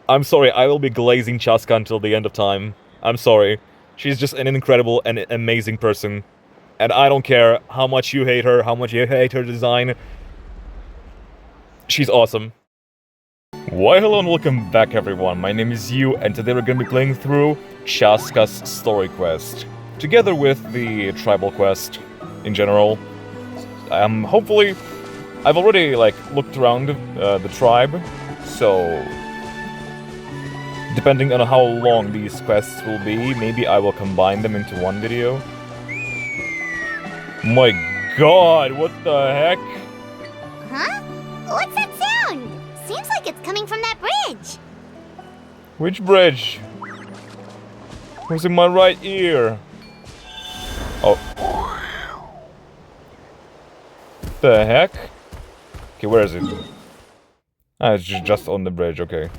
I'm sorry, I will be glazing Chasca until the end of time. I'm sorry. She's just an incredible and amazing person. And I don't care how much you hate her, how much you hate her design. She's awesome. Why hello and welcome back everyone, my name is Yu, and today we're gonna be playing through Chasca's story quest, together with the tribal quest in general. Hopefully, I've already, looked around the tribe, so depending on how long these quests will be, maybe I will combine them into one video. My god, what the heck? Huh? What's that sound? Seems like it's coming from that bridge. Which bridge? Who's in my right ear? Oh. The heck? Okay, where is it? Ah, it's just on the bridge, okay.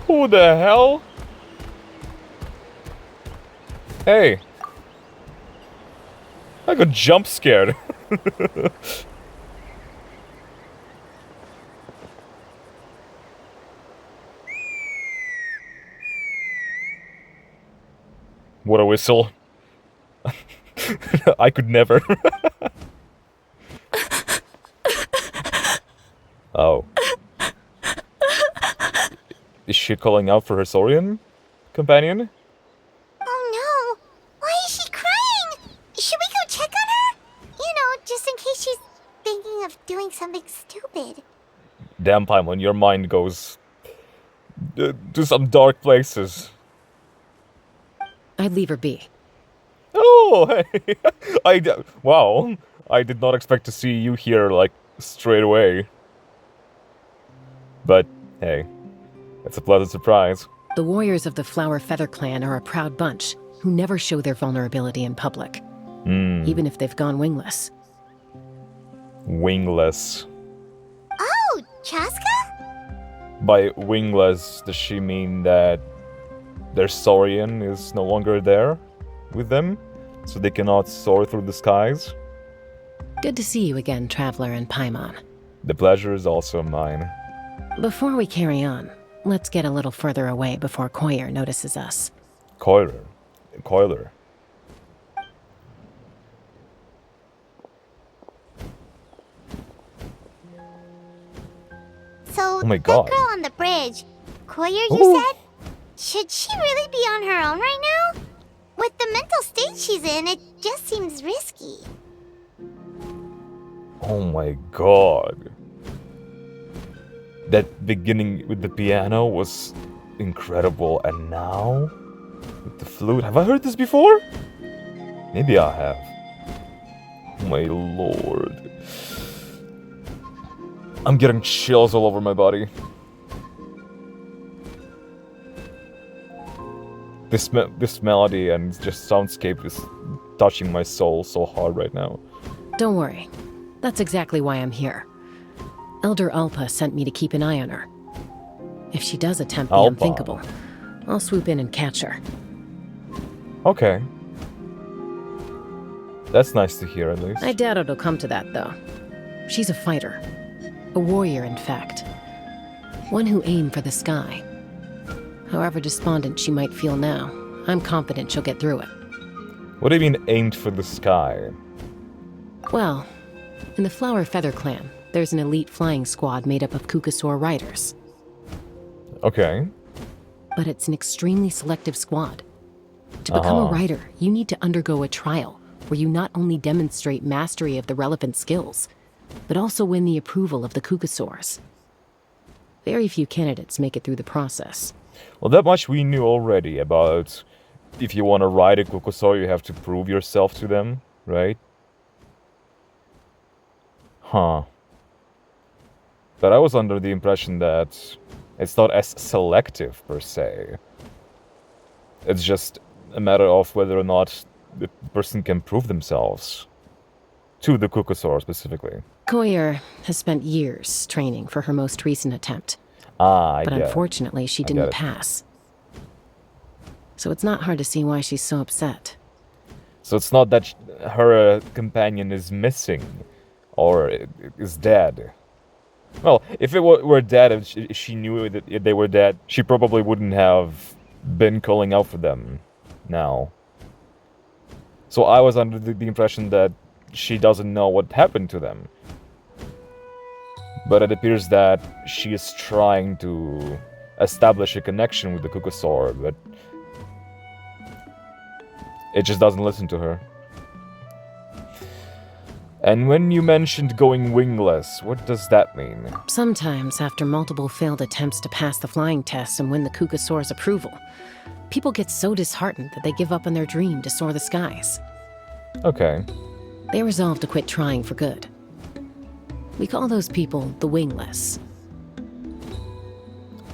Who the hell? Hey. I got jump scared. What a whistle. I could never. Oh. Is she calling out for her Saurian companion? Oh no! Why is she crying? Should we go check on her? You know, just in case she's thinking of doing something stupid. Damn, Paimon, your mind goes to some dark places. I'd leave her be. Oh, hey! Wow, I did not expect to see you here, straight away. But, hey, it's a pleasant surprise. The warriors of the Flower Feather clan are a proud bunch who never show their vulnerability in public, even if they've gone wingless. Wingless. Oh, Chasca? By wingless, does she mean that their Saurian is no longer there with them? So they cannot soar through the skies? Good to see you again, Traveler and Paimon. The pleasure is also mine. Before we carry on, let's get a little further away before Koyer notices us. Coiler. So, Oh my that god. girl on the bridge, Koyer, you Ooh. said? Should she really be on her own right now? With the mental state she's in, it just seems risky. Oh my god. That beginning with the piano was incredible, and now with the flute. Have I heard this before? Maybe I have. Oh my lord. I'm getting chills all over my body. This melody and just soundscape is touching my soul so hard right now. Don't worry. That's exactly why I'm here. Elder Alpa sent me to keep an eye on her. If she does attempt the Alpa. unthinkable, I'll swoop in and catch her. Okay. That's nice to hear, at least. I doubt it'll come to that, though. She's a fighter. A warrior, in fact. One who aimed for the sky. However despondent she might feel now, I'm confident she'll get through it. What do you mean, aimed for the sky? Well, in the Flower Feather clan, there's an elite flying squad made up of Kukasaur riders. Okay. But it's an extremely selective squad. To become a rider, you need to undergo a trial where you not only demonstrate mastery of the relevant skills, but also win the approval of the Kukasaurs. Very few candidates make it through the process. Well, that much we knew already about if you want to ride a Kukusaur, you have to prove yourself to them, right? Huh. But I was under the impression that it's not as selective, per se. It's just a matter of whether or not the person can prove themselves. To the Kukusaur, specifically. Koyer has spent years training for her most recent attempt. Ah, But unfortunately, she didn't pass. So it's not hard to see why she's so upset. So it's not that her companion is missing or is dead. Well, if it were dead, and she knew that they were dead, she probably wouldn't have been calling out for them now. So I was under the impression that she doesn't know what happened to them. But it appears that she is trying to establish a connection with the Kukusaur, but it just doesn't listen to her. And when you mentioned going wingless, what does that mean? Sometimes, after multiple failed attempts to pass the flying test and win the Kukusaur's approval, people get so disheartened that they give up on their dream to soar the skies. Okay. They resolve to quit trying for good. We call those people the wingless.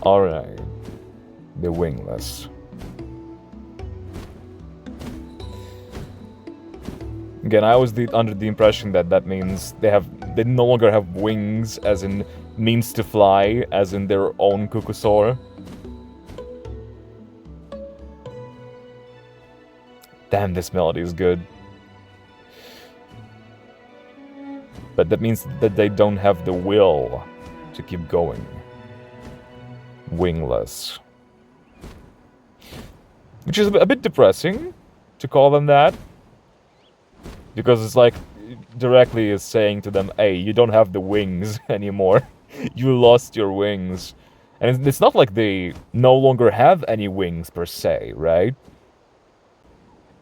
Alright. The wingless. Again, I was under the impression that that means they no longer have wings, as in means to fly, as in their own Kukusaur. Damn, this melody is good. But that means that they don't have the will to keep going. Wingless. Which is a bit depressing to call them that. Because it's like, directly is saying to them, hey, you don't have the wings anymore. You lost your wings. And it's not like they no longer have any wings per se, right?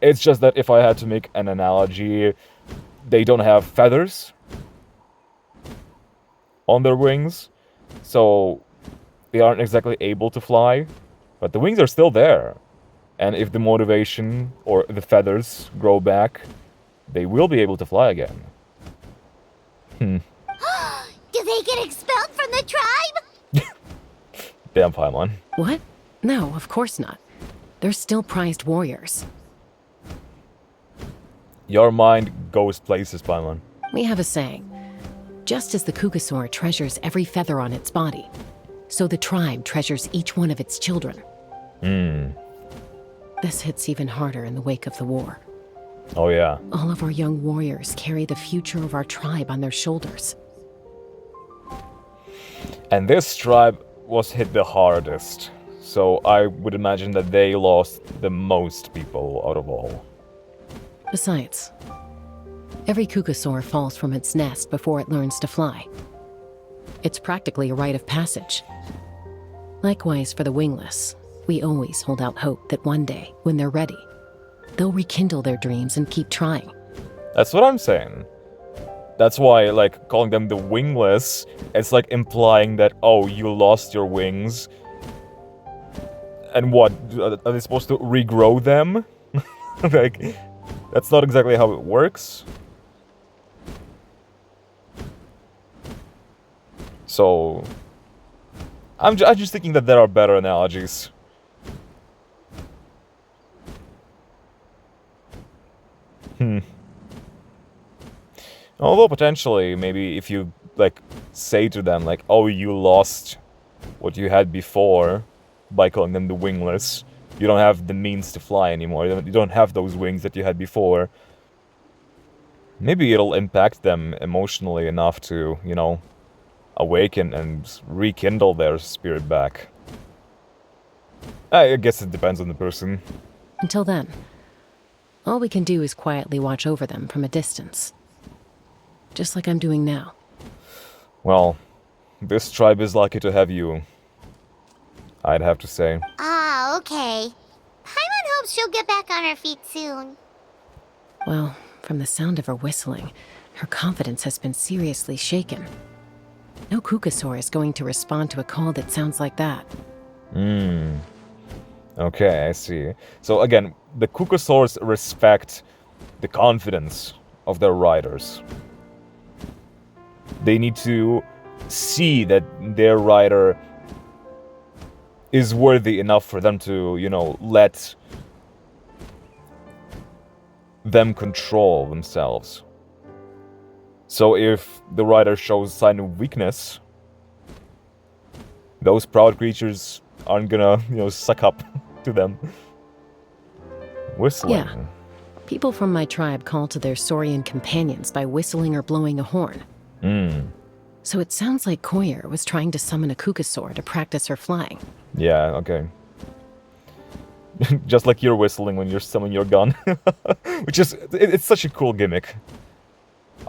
It's just that if I had to make an analogy, they don't have feathers on their wings, so they aren't exactly able to fly, but the wings are still there. And if the motivation or the feathers grow back, they will be able to fly again. Do they get expelled from the tribe? Damn, Paimon. What? No, of course not. They're still prized warriors. Your mind goes places, Paimon. We have a saying. Just as the Kukusaur treasures every feather on its body, so the tribe treasures each one of its children. This hits even harder in the wake of the war. Oh yeah. All of our young warriors carry the future of our tribe on their shoulders. And this tribe was hit the hardest, so I would imagine that they lost the most people out of all. Besides, every Kukusaur falls from its nest before it learns to fly. It's practically a rite of passage. Likewise for the wingless, we always hold out hope that one day, when they're ready, they'll rekindle their dreams and keep trying. That's what I'm saying. That's why, like, calling them the wingless, it's like implying that, oh, you lost your wings. And what? Are they supposed to regrow them? Like, that's not exactly how it works. So, I'm just thinking that there are better analogies. Although potentially, maybe if you, like, say to them, like, oh, you lost what you had before by calling them the wingless. You don't have the means to fly anymore. You don't have those wings that you had before. Maybe it'll impact them emotionally enough to, you know, awaken and rekindle their spirit back. I guess it depends on the person. Until then, all we can do is quietly watch over them from a distance. Just like I'm doing now. Well, this tribe is lucky to have you, I'd have to say. Ah, okay. Paimon hopes she'll get back on her feet soon. Well, from the sound of her whistling, her confidence has been seriously shaken. No Kukusaur is going to respond to a call that sounds like that. Okay, I see. So again, the Kukusaurs respect the confidence of their riders. They need to see that their rider is worthy enough for them to, you know, let them control themselves. So if the rider shows sign of weakness, those proud creatures aren't gonna, you know, suck up to them. Whistling. Yeah. People from my tribe call to their saurian companions by whistling or blowing a horn. So it sounds like Koyer was trying to summon a Kukasaur to practice her flying. Yeah, okay. Just like you're whistling when you're summoning your gun. Which is... it's such a cool gimmick.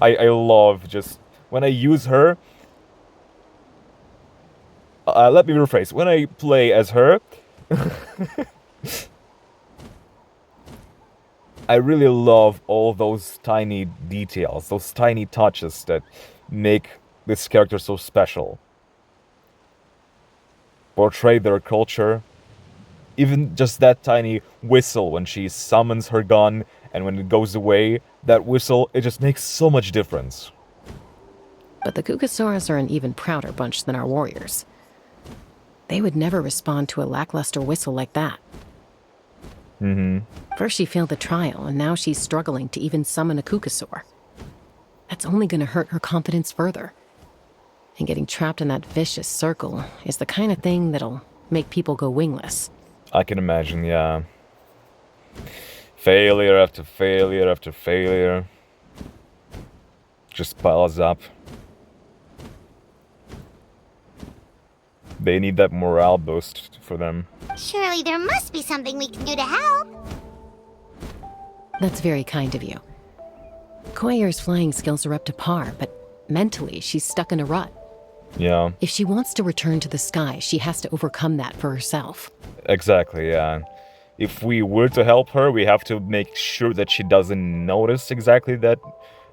I love just... when I use her... let me rephrase. When I play as her... I really love all those tiny details, those tiny touches that make this character so special. Portray their culture. Even just that tiny whistle when she summons her gun and when it goes away, that whistle, it just makes so much difference. But the Kukasaurs are an even prouder bunch than our warriors. They would never respond to a lackluster whistle like that. First she failed the trial, and now she's struggling to even summon a Kukasaur. That's only going to hurt her confidence further. And getting trapped in that vicious circle is the kind of thing that'll make people go wingless. I can imagine, yeah. Failure after failure after failure. Just piles up. They need that morale boost for them. Surely there must be something we can do to help. That's very kind of you. Koyer's flying skills are up to par, but mentally she's stuck in a rut. Yeah. If she wants to return to the sky, she has to overcome that for herself. Exactly, yeah. If we were to help her, we have to make sure that she doesn't notice exactly that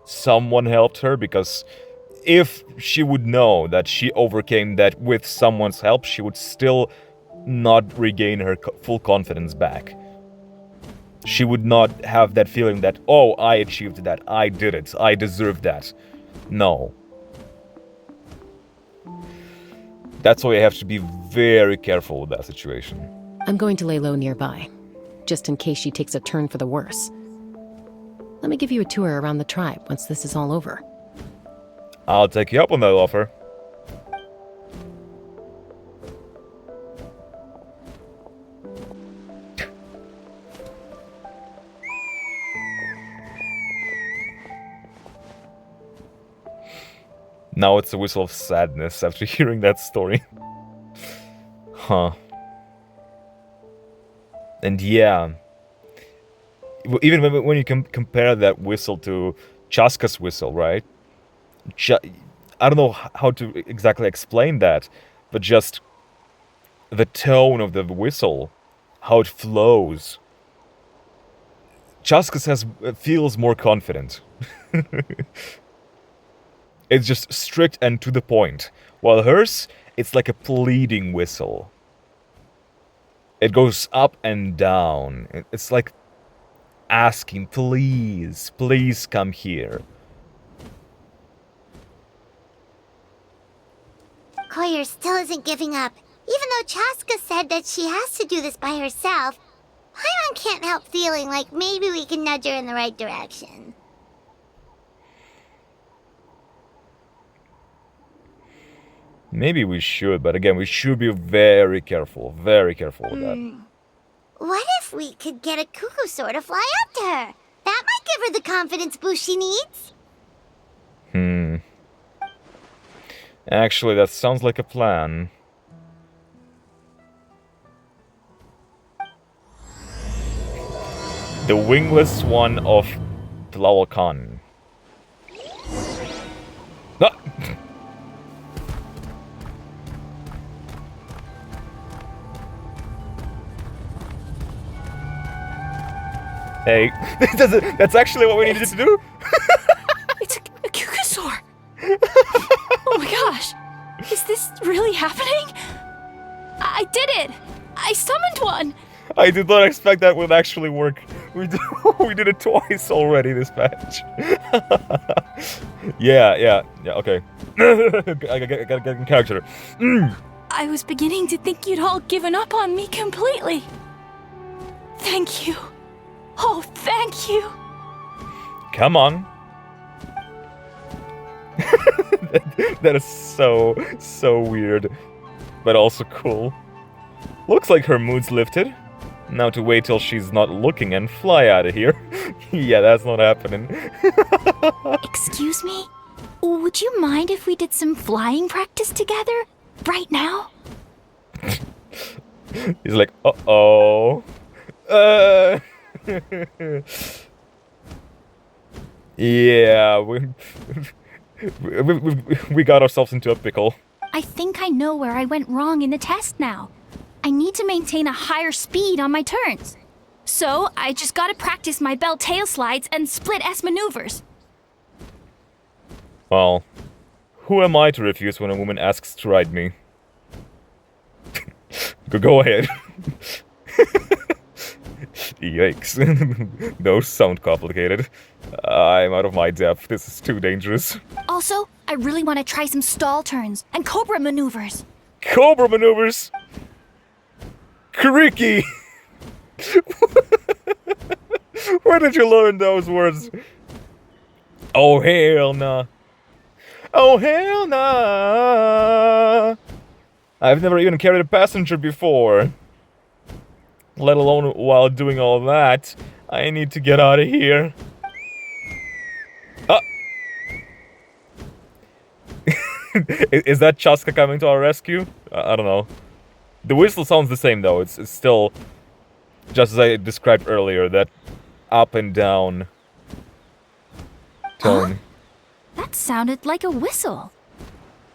someone helped her, because if she would know that she overcame that with someone's help, she would still not regain her full confidence back. She would not have that feeling that, oh, I achieved that, I did it, I deserve that. No. That's why you have to be very careful with that situation. I'm going to lay low nearby, just in case she takes a turn for the worse. Let me give you a tour around the tribe once this is all over. I'll take you up on that offer. Now it's a whistle of sadness after hearing that story. Huh. And yeah, even when you compare that whistle to Chasca's whistle, right? I don't know how to exactly explain that, but just the tone of the whistle, how it flows. Chasca's feels more confident. It's just strict and to the point, while hers, it's like a pleading whistle. It goes up and down. It's like asking, please, please come here. Koyer still isn't giving up. Even though Chasca said that she has to do this by herself, Paimon can't help feeling like maybe we can nudge her in the right direction. Maybe we should, but again, we should be very careful with that. What if we could get a Kukusaur to fly up to her? That might give her the confidence boost she needs. Actually, that sounds like a plan. The wingless one of Tlaokan. Ah! Hey, that's actually what we needed to do? It's a Kukasaur! Oh my gosh! Is this really happening? I did it! I summoned one! I did not expect that would actually work. We did it twice already this patch. Yeah, okay. I gotta get in character. I was beginning to think you'd all given up on me completely. Thank you. Oh, thank you. Come on. That is so weird, but also cool. Looks like her mood's lifted. Now to wait till she's not looking and fly out of here. Yeah, that's not happening. Excuse me? would you mind if we did some flying practice together? Right now? He's like, uh-oh. Yeah, we got ourselves into a pickle. I think I know where I went wrong in the test now. I need to maintain a higher speed on my turns. So, I just gotta practice my bell tail slides and split S maneuvers. Well, who am I to refuse when a woman asks to ride me? Go ahead. Yikes. Those sound complicated. I'm out of my depth. This is too dangerous. Also, I really want to try some stall turns and cobra maneuvers. Cobra maneuvers! Creaky! Where did you learn those words? Oh, hell nah. Oh, hell nah. I've never even carried a passenger before. Let alone while doing all that. I need to get out of here. Ah! Is that Chasca coming to our rescue? I don't know. The whistle sounds the same though. It's still, just as I described earlier, that up and down tone. Huh? That sounded like a whistle.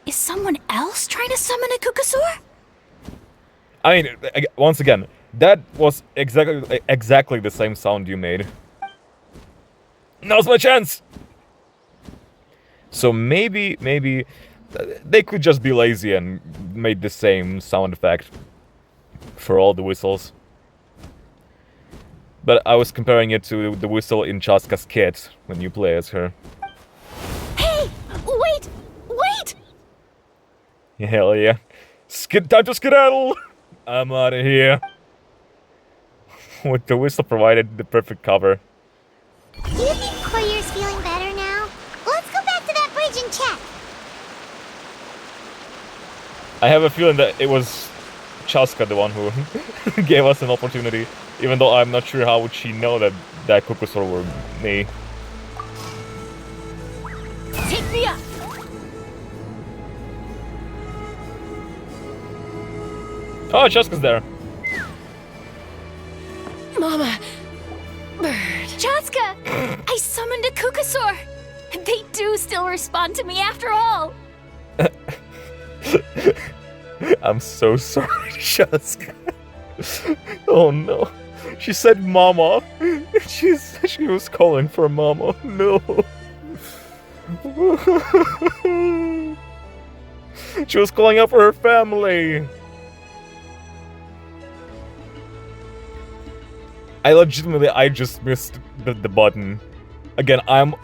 Is someone else trying to summon a Kukasaur? I mean, once again, that was exactly the same sound you made. Now's my chance! So maybe they could just be lazy and made the same sound effect for all the whistles. But I was comparing it to the whistle in Chasca's kit when you play as her. Hey! Wait! Wait! Hell yeah. Time to skedaddle! I'm out of here. With the whistle provided the perfect cover. Do you think Koyer's feeling better now? Let's go back to that bridge and check. I have a feeling that it was Chasca the one who gave us an opportunity, even though I'm not sure how would she know that that Kukasaur were me. Take me up! Oh, Chasca's there. Mama! Bird. Chasca! I summoned a Kukasaur! They do still respond to me after all! I'm so sorry, Chasca. Oh no. She said mama. She was calling for mama. No. She was calling out for her family. I just missed the button. Again, I'm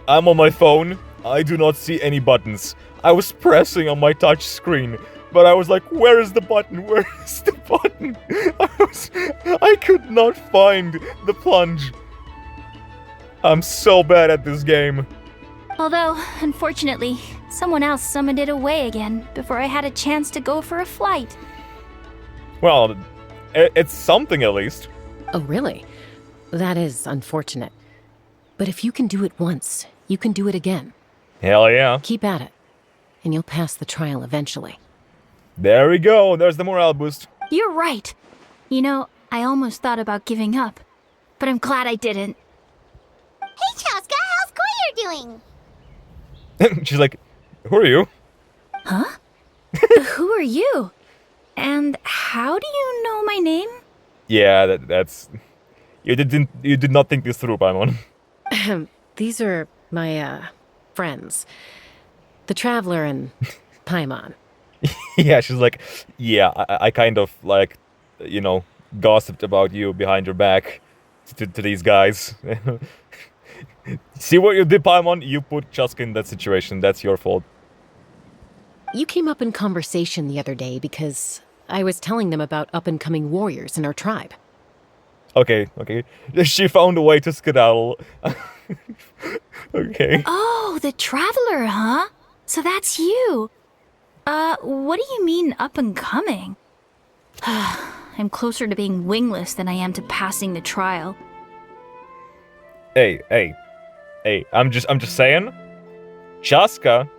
on my phone. I do not see any buttons. I was pressing on my touch screen, but I was like, where is the button? Where is the button? I could not find the plunge. I'm so bad at this game. Although, unfortunately, someone else summoned it away again before I had a chance to go for a flight. Well, it's something at least. Oh, really? That is unfortunate. But if you can do it once, you can do it again. Hell yeah. Keep at it, and you'll pass the trial eventually. There we go. There's the morale boost. You're right. You know, I almost thought about giving up, but I'm glad I didn't. Hey, Chasca, how's Koyer doing? She's like, who are you? Huh? Who are you? And how do you know my name? Yeah, that's... You did not think this through, Paimon. These are my, friends. The Traveler and Paimon. Yeah, she's like, yeah, I kind of, like, you know, gossiped about you behind your back to these guys. See what you did, Paimon? You put Chasca in that situation. That's your fault. You came up in conversation the other day because I was telling them about up-and-coming warriors in our tribe. Okay. She found a way to skedaddle. Okay. Oh, the Traveler, huh? So that's you. What do you mean up and coming? I'm closer to being wingless than I am to passing the trial. Hey, I'm just saying. Chasca,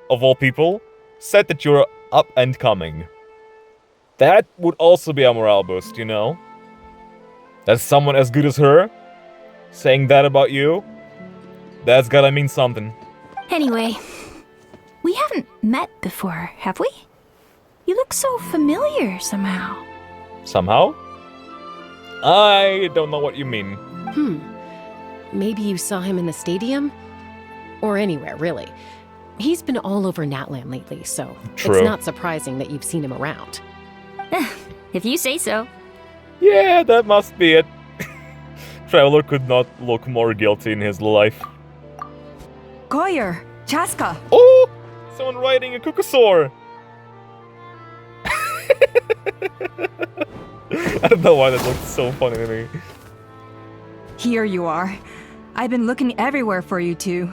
of all people, said that you're up and coming. That would also be a morale boost, you know? That's someone as good as her saying that about you. That's gotta mean something. Anyway, we haven't met before, have we? You look so familiar somehow. Somehow? I don't know what you mean. Maybe you saw him in the stadium? Or anywhere, really. He's been all over Natlan lately, so True. it's not surprising that you've seen him around. If you say so. Yeah, that must be it. Traveler could not look more guilty in his life. Goyer, Chasca. Oh! Someone riding a Kukusaur! I don't know why that looked so funny to me. Here you are. I've been looking everywhere for you two.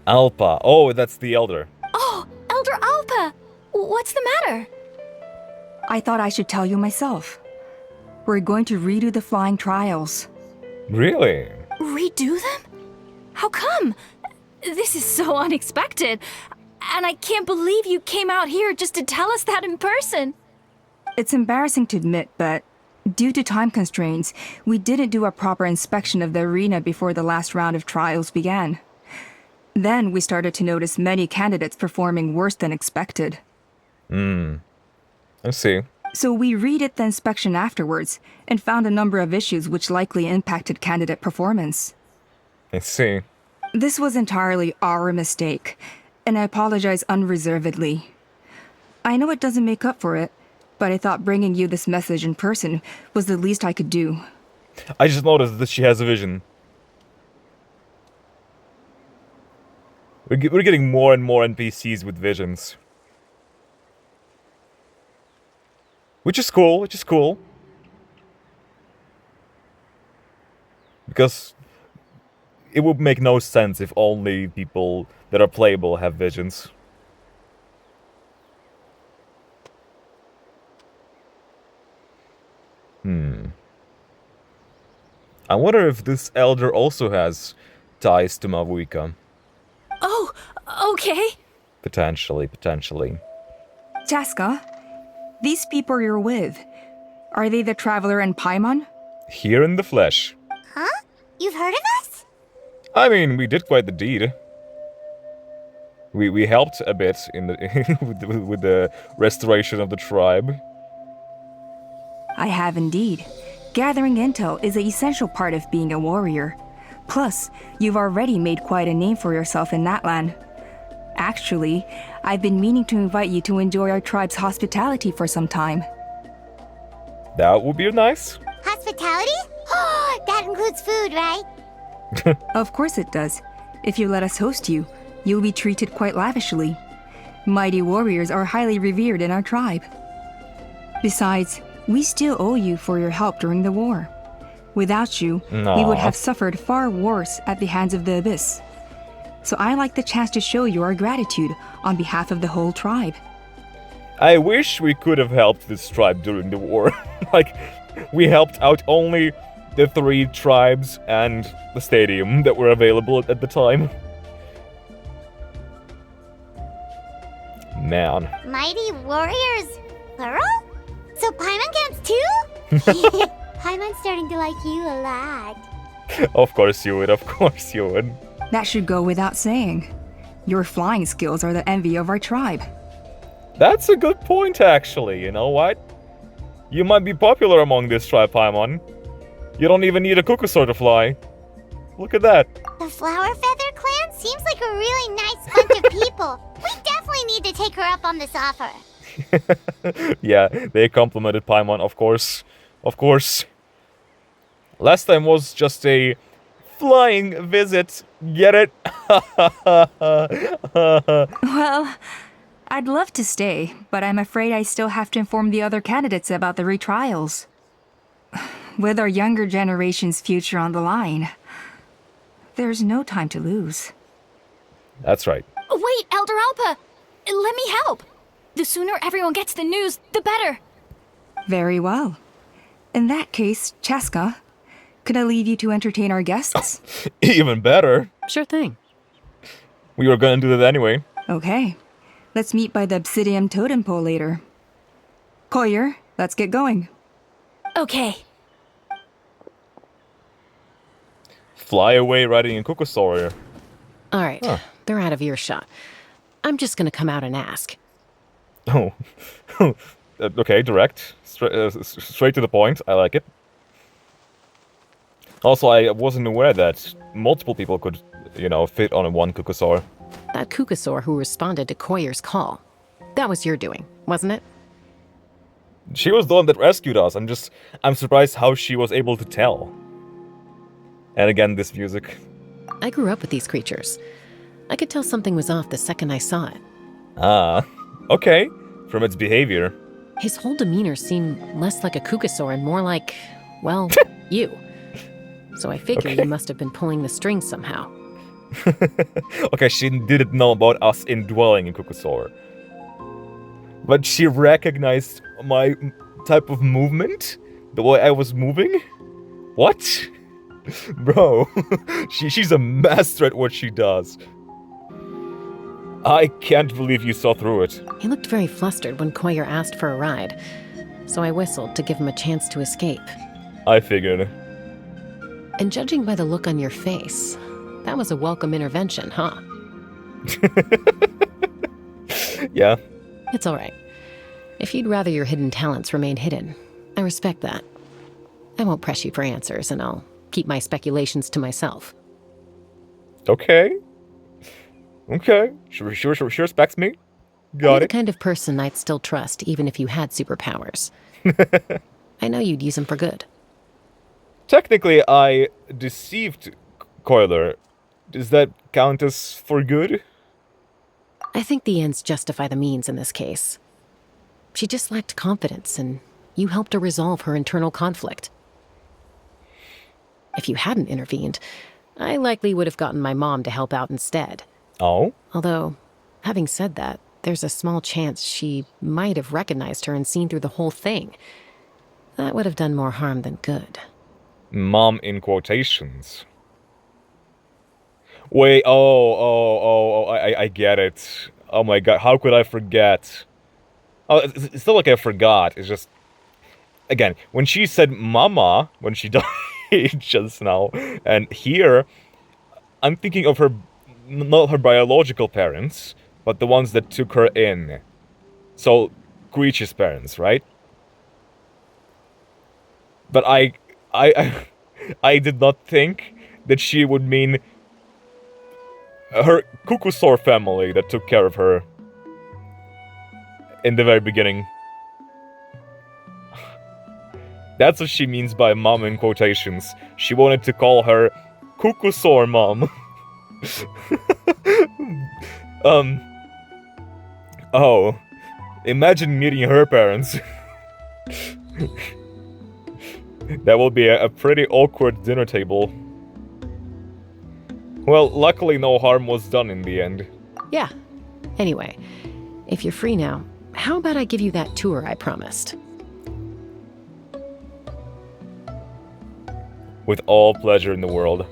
Alpa. Oh, that's the Elder. Oh, Elder Alpa! What's the matter? I thought I should tell you myself. We're going to redo the flying trials. Really? Redo them? How come? This is so unexpected. And I can't believe you came out here just to tell us that in person. It's embarrassing to admit, but due to time constraints, we didn't do a proper inspection of the arena before the last round of trials began. Then we started to notice many candidates performing worse than expected. I see. So we redid the inspection afterwards and found a number of issues which likely impacted candidate performance. I see. This was entirely our mistake, and I apologize unreservedly. I know it doesn't make up for it, but I thought bringing you this message in person was the least I could do. I just noticed that she has a vision. We're getting more and more NPCs with visions. Which is cool, Because it would make no sense if only people that are playable have visions. I wonder if this elder also has ties to Mavuika. Oh, okay. Potentially. Chasca, these people you're with, are they the Traveler and Paimon? Here in the flesh. Huh? You've heard of us? I mean, we did quite the deed. We helped a bit in the with the restoration of the tribe. I have indeed. Gathering intel is an essential part of being a warrior. Plus, you've already made quite a name for yourself in Natlan. Actually, I've been meaning to invite you to enjoy our tribe's hospitality for some time. That would be nice. Hospitality? Oh, that includes food, right? Of course it does. If you let us host you, you'll be treated quite lavishly. Mighty warriors are highly revered in our tribe. Besides, we still owe you for your help during the war. Without you, we would have suffered far worse at the hands of the Abyss. So I like the chance to show you our gratitude on behalf of the whole tribe. I wish we could have helped this tribe during the war. Like, we helped out only the 3 tribes and the stadium that were available at the time. Man. Mighty warriors, plural? So Paimon counts too? Paimon's starting to like you a lot. Of course you would. That should go without saying. Your flying skills are the envy of our tribe. That's a good point, actually. You know what? You might be popular among this tribe, Paimon. You don't even need a Kukusaur to fly. Look at that. The Flower Feather clan seems like a really nice bunch of people. We definitely need to take her up on this offer. Yeah, they complimented Paimon, of course. Of course. Last time was just a flying visit. Get it? Well, I'd love to stay, but I'm afraid I still have to inform the other candidates about the retrials. With our younger generation's future on the line, there's no time to lose. That's right. Wait, Elder Alpa! Let me help! The sooner everyone gets the news, the better. Very well. In that case, Chasca, could I leave you to entertain our guests? Even better. Sure thing. We were gonna do that anyway. Okay. Let's meet by the obsidian totem pole later. Koyer, let's get going. Okay. Fly away riding a Kukusaur. All right, Huh. they're out of earshot. I'm just gonna come out and ask. Oh. Okay, direct. Straight to the point. I like it. Also, I wasn't aware that multiple people could, you know, fit on a one Kukusaur. That Kukasaur who responded to Koyer's call. That was your doing, wasn't it? She was the one that rescued us. I'm surprised how she was able to tell. And again, this music. I grew up with these creatures. I could tell something was off the second I saw it. Ah, okay. From its behavior. His whole demeanor seemed less like a Kukasaur and more like, well, you. So I figure Okay. you must have been pulling the strings somehow. Okay, she didn't know about us indwelling in Kukusaur. But she recognized my type of movement? The way I was moving? What? Bro, she's a master at what she does. I can't believe you saw through it. He looked very flustered when Koyer asked for a ride, so I whistled to give him a chance to escape. I figured. And judging by the look on your face, that was a welcome intervention, huh? Yeah. It's all right. If you'd rather your hidden talents remain hidden, I respect that. I won't press you for answers, and I'll keep my speculations to myself. Okay. Okay. Sure respects me. You're Got the it. kind of person I'd still trust even if you had superpowers. I know you'd use them for good. Technically, I deceived Coiler. Does that count as for good? I think the ends justify the means in this case. She just lacked confidence, and you helped her resolve her internal conflict. If you hadn't intervened, I likely would have gotten my mom to help out instead. Oh? Although, having said that, there's a small chance she might have recognized her and seen through the whole thing. That would have done more harm than good. Mom in quotations. Wait, oh, I get it. Oh my god, how could I forget? Oh, it's not like I forgot, it's just... Again, when she said mama, when she died just now, and here, I'm thinking of her, not her biological parents, but the ones that took her in. So, Guichi's parents, right? But I did not think that she would mean her Kukusaur family that took care of her in the very beginning. That's what she means by mom in quotations. She wanted to call her Kukusaur mom. Oh. Imagine meeting her parents. That will be a pretty awkward dinner table. Well, luckily no harm was done in the end. Yeah. Anyway, if you're free now, how about I give you that tour I promised? With all pleasure in the world.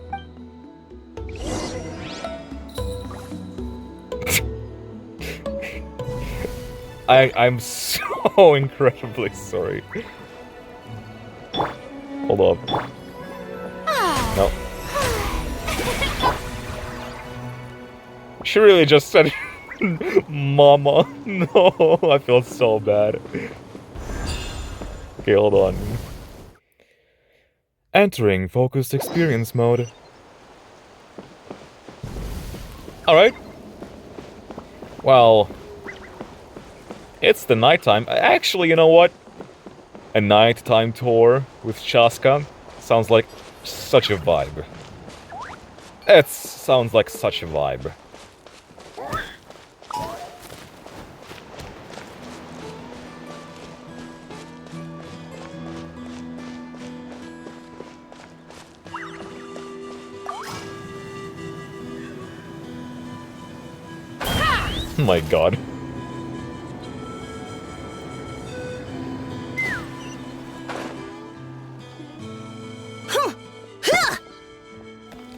I'm so incredibly sorry. Hold up. No. She really just said, Mama. No, I feel so bad. Okay, hold on. Entering focused experience mode. Alright. Well, it's the nighttime. Actually, you know what? A nighttime tour with Chasca sounds like such a vibe. It sounds like such a vibe. Oh my god.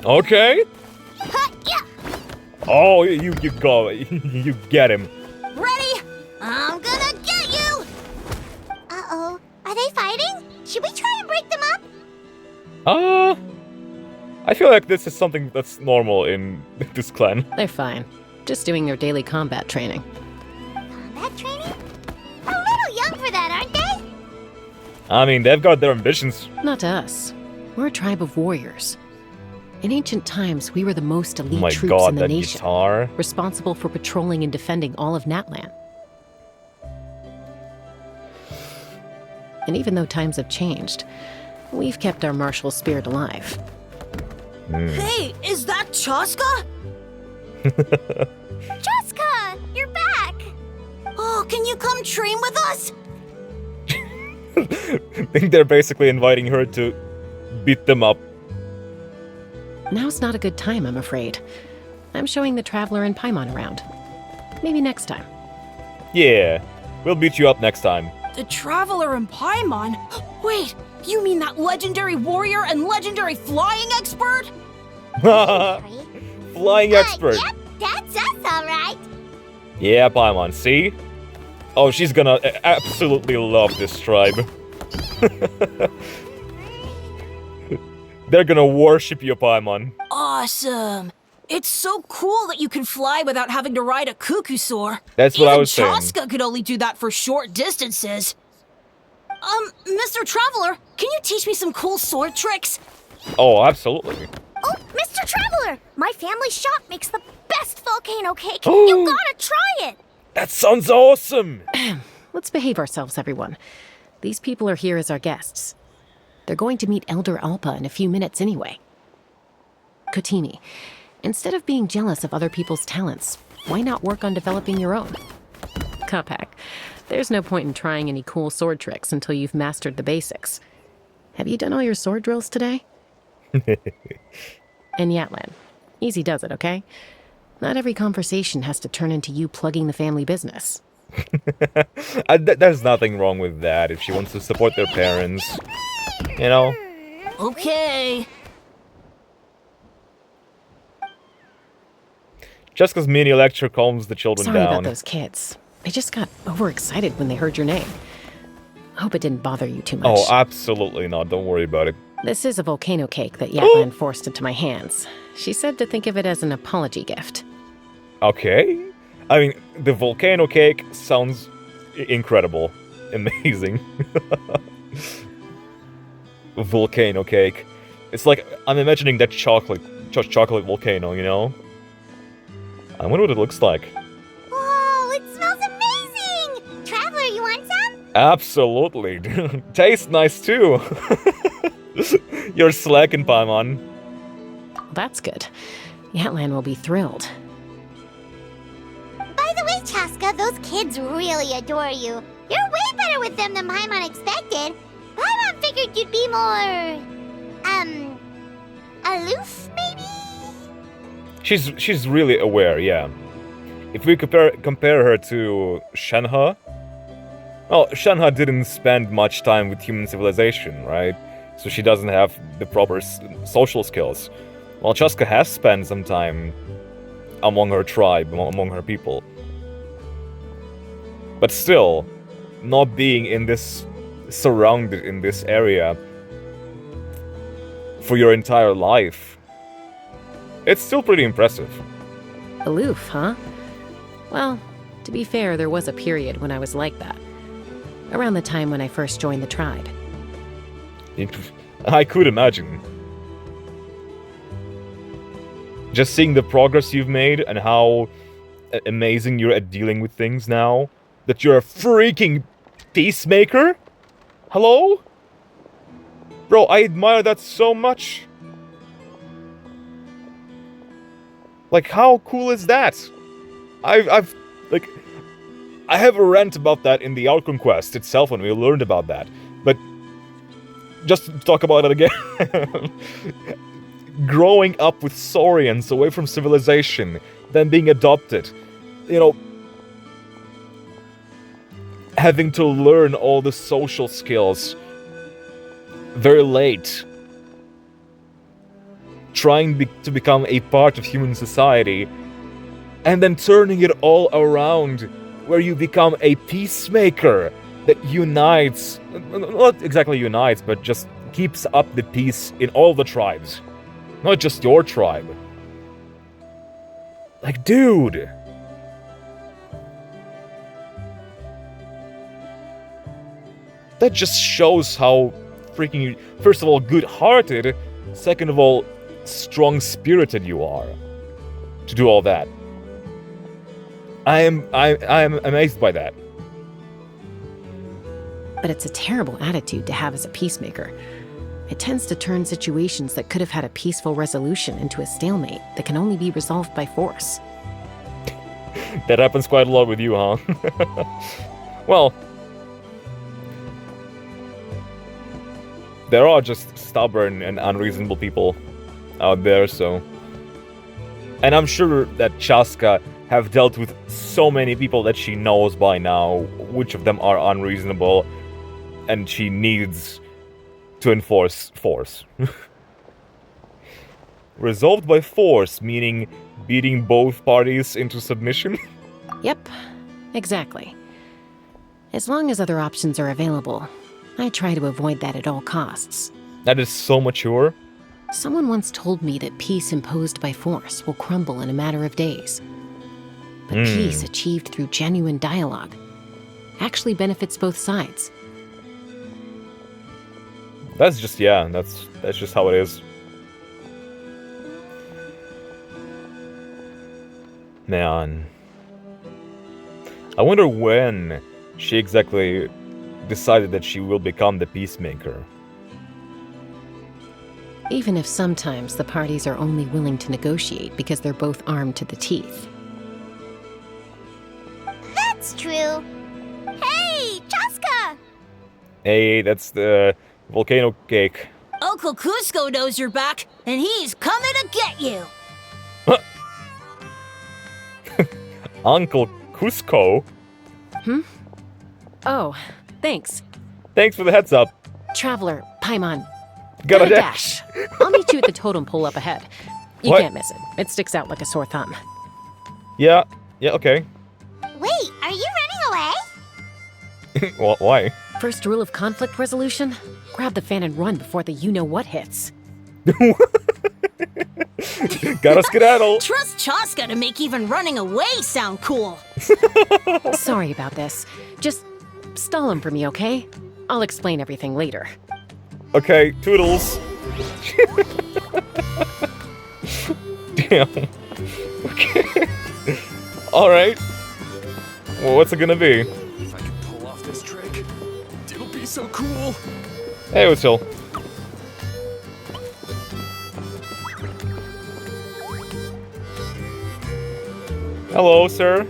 Okay. Oh, you go. You get him. Ready? I'm gonna get you! Uh-oh. Are they fighting? Should we try and break them up? I feel like this is something that's normal in this clan. They're fine. Just doing their daily combat training. Combat training? A little young for that, aren't they? I mean, they've got their ambitions. Not to us. We're a tribe of warriors. In ancient times, we were the most Oh elite my troops god, in the that nation, guitar. responsible for patrolling and defending all of Natlan. And even though times have changed, we've kept our martial spirit alive. Hey, is that Chasca? Chasca, you're back! Oh, can you come train with us? I think they're basically inviting her to beat them up. Now's not a good time, I'm afraid. I'm showing the Traveler and Paimon around. Maybe next time. Yeah, we'll beat you up next time. The Traveler and Paimon? Wait, you mean that legendary warrior and legendary flying expert? Flying expert. Yep, that's us, alright. Yeah, Paimon, see? Oh, she's gonna absolutely love this tribe. They're gonna worship you, Paimon. Awesome. It's so cool that you can fly without having to ride a cuckoo-saur. That's what I was saying. Even Chasca could only do that for short distances. Mr. Traveler, can you teach me some cool sword tricks? Oh, absolutely. Oh, Mr. Traveler! My family shop makes the best volcano cake. You gotta try it! That sounds awesome! Let's behave ourselves, everyone. These people are here as our guests. They're going to meet Elder Alpa in a few minutes anyway. Kotini, instead of being jealous of other people's talents, why not work on developing your own? Kapak, there's no point in trying any cool sword tricks until you've mastered the basics. Have you done all your sword drills today? And Yatlan, easy does it, okay? Not every conversation has to turn into you plugging the family business. There's nothing wrong with that if she wants to support their parents. You know? Okay. Jessica's mini lecture calms the children Sorry down. about those kids. They just got overexcited when they heard your name. Hope it didn't bother you too much. Oh, absolutely not. Don't worry about it. This is a volcano cake that Yatlan forced into my hands. She said to think of it as an apology gift. Okay. I mean, the volcano cake sounds incredible. Amazing. Volcano cake. It's like, I'm imagining that chocolate volcano, you know? I wonder what it looks like. Whoa, it smells amazing! Traveler, you want some? Absolutely. Tastes nice too. You're slacking, Paimon. That's good. Yatlan will be thrilled. By the way, Chasca, those kids really adore you. You're way better with them than Paimon expected. Paimon figured you'd be more... aloof, maybe? She's really aware, yeah. If we compare her to Shenhe, well, Shenhe didn't spend much time with human civilization, right? So she doesn't have the proper social skills. While Chasca has spent some time among her tribe, among her people. But still, not being in this, surrounded in this area for your entire life, it's still pretty impressive. Aloof, huh? Well, to be fair, there was a period when I was like that. Around the time when I first joined the tribe. I could imagine. Just seeing the progress you've made and how amazing you're at dealing with things now. That you're a freaking peacemaker? Hello? Bro, I admire that so much. Like, how cool is that? I have a rant about that in the Outcome Quest itself when we learned about that. But just to talk about it again. Growing up with Saurians away from civilization, then being adopted. You know, having to learn all the social skills very late. Trying to become a part of human society and then turning it all around, where you become a peacemaker that unites, not exactly unites, but just keeps up the peace in all the tribes. Not just your tribe. Like, dude! That just shows how freaking, first of all, good-hearted, second of all, strong-spirited you are to do all that. I am amazed by that. But it's a terrible attitude to have as a peacemaker. It tends to turn situations that could have had a peaceful resolution into a stalemate that can only be resolved by force. That happens quite a lot with you, huh? Well, there are just stubborn and unreasonable people out there, so... And I'm sure that Chasca have dealt with so many people that she knows by now, which of them are unreasonable, and she needs to enforce force. Resolved by force, meaning beating both parties into submission? Yep, exactly. As long as other options are available, I try to avoid that at all costs. That is so mature. Someone once told me that peace imposed by force will crumble in a matter of days. But peace achieved through genuine dialogue actually benefits both sides. That's just, yeah, that's just how it is. Man. I wonder when she exactly decided that she will become the peacemaker. Even if sometimes the parties are only willing to negotiate because they're both armed to the teeth. That's true. Hey, Chasca! Hey, that's the volcano cake. Uncle Cusco knows you're back, and he's coming to get you. Uncle Cusco? Oh, thanks. Thanks for the heads up. Traveler, Paimon. Gotta Gotta dash. I'll meet you at the totem pole up ahead. You What? can't miss it. It sticks out like a sore thumb. Yeah, okay. Wait, are you running away? Well, why? First rule of conflict resolution? Grab the fan and run before the you-know-what hits. Gotta skedaddle. Trust Chasca to make even running away sound cool. Sorry about this. Just stall him for me, okay? I'll explain everything later. Okay, toodles. Damn. Okay. Alright. Well, what's it gonna be? If I could pull off this trick, it'll be so cool. Hey, Util. Hello, sir.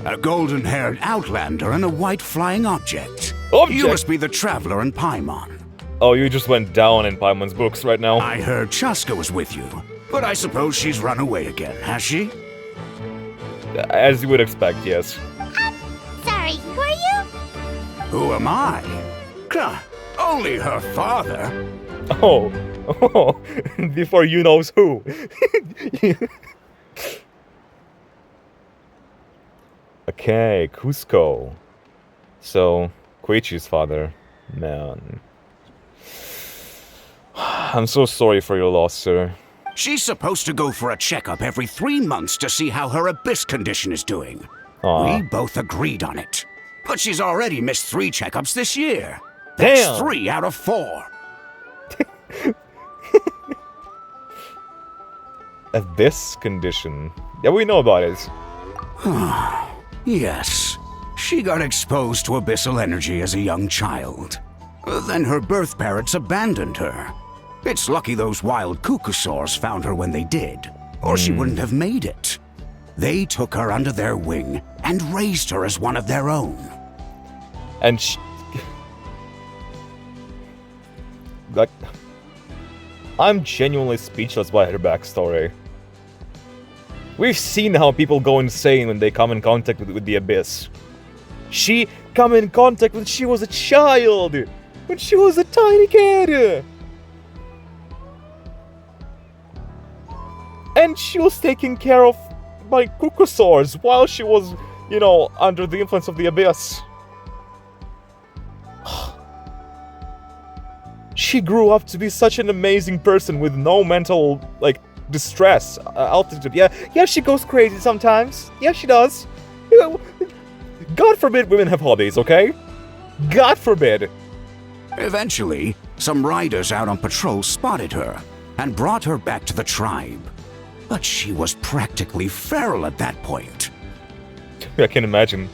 A golden-haired outlander and a white flying object. Object? You must be the traveler in Paimon. Oh, you just went down in Paimon's books right now. I heard Chasca was with you, but I suppose she's run away again, has she? As you would expect, yes. Sorry, who are you? Who am I? Only her father. Oh. Before you knows who. Okay, Cusco. So, Koichi's father. Man. I'm so sorry for your loss, sir. She's supposed to go for a checkup every 3 months to see how her abyss condition is doing. Aw. We both agreed on it. But she's already missed 3 checkups this year. That's Damn. 3 out of 4. Abyss condition. Yeah, we know about it. Yes. She got exposed to abyssal energy as a young child. Then her birth parents abandoned her. It's lucky those wild cuckosaurs found her when they did, or she wouldn't have made it. They took her under their wing and raised her as one of their own. And she... Like... I'm genuinely speechless by her backstory. We've seen how people go insane when they come in contact with the Abyss. She come in contact when she was a child! When she was a tiny kid! And she was taken care of by Kukusaurs while she was, you know, under the influence of the Abyss. She grew up to be such an amazing person with no mental, like, distress, altitude. Yeah, she goes crazy sometimes. Yeah, she does. You know, God forbid women have hobbies, okay? God forbid. Eventually, some riders out on patrol spotted her and brought her back to the tribe. But she was practically feral at that point. I can imagine.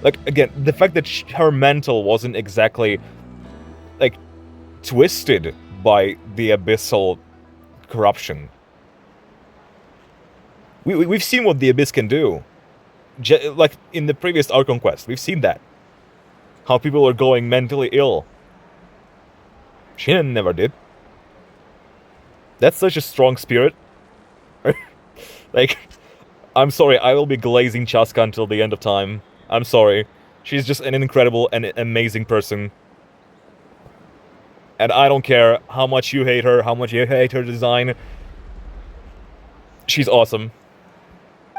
Like, again, the fact that her mental wasn't exactly, like, twisted by the abyssal corruption. We've seen what the Abyss can do. Like, in the previous Archon quest, we've seen that. How people are going mentally ill. She never did. That's such a strong spirit. Like, I'm sorry, I will be glazing Chasca until the end of time. I'm sorry. She's just an incredible and amazing person. And I don't care how much you hate her, how much you hate her design. She's awesome.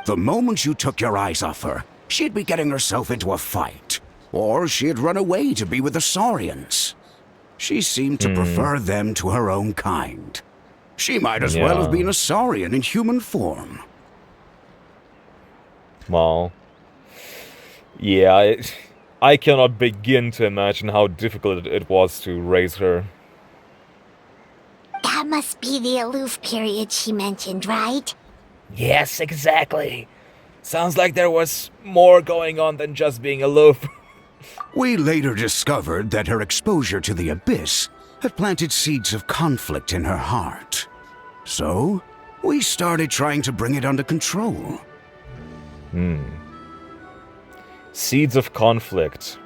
The moment you took your eyes off her, she'd be getting herself into a fight. Or she'd run away to be with the Saurians. She seemed to prefer them to her own kind. She might as well have been a Saurian in human form. Well, yeah, I cannot begin to imagine how difficult it was to raise her. That must be the aloof period she mentioned, right? Yes, exactly. Sounds like there was more going on than just being aloof. We later discovered that her exposure to the Abyss had planted seeds of conflict in her heart. So, we started trying to bring it under control. Seeds of conflict.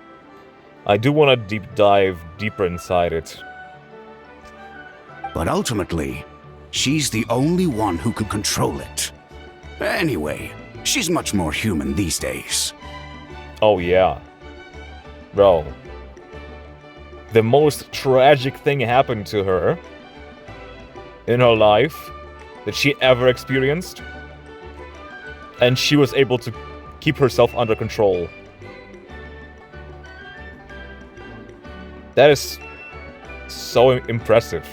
I do want to dive deeper inside it. But ultimately, she's the only one who can control it. Anyway, she's much more human these days. Oh yeah. Bro. The most tragic thing happened to her in her life that she ever experienced. And she was able to keep herself under control. That is so impressive.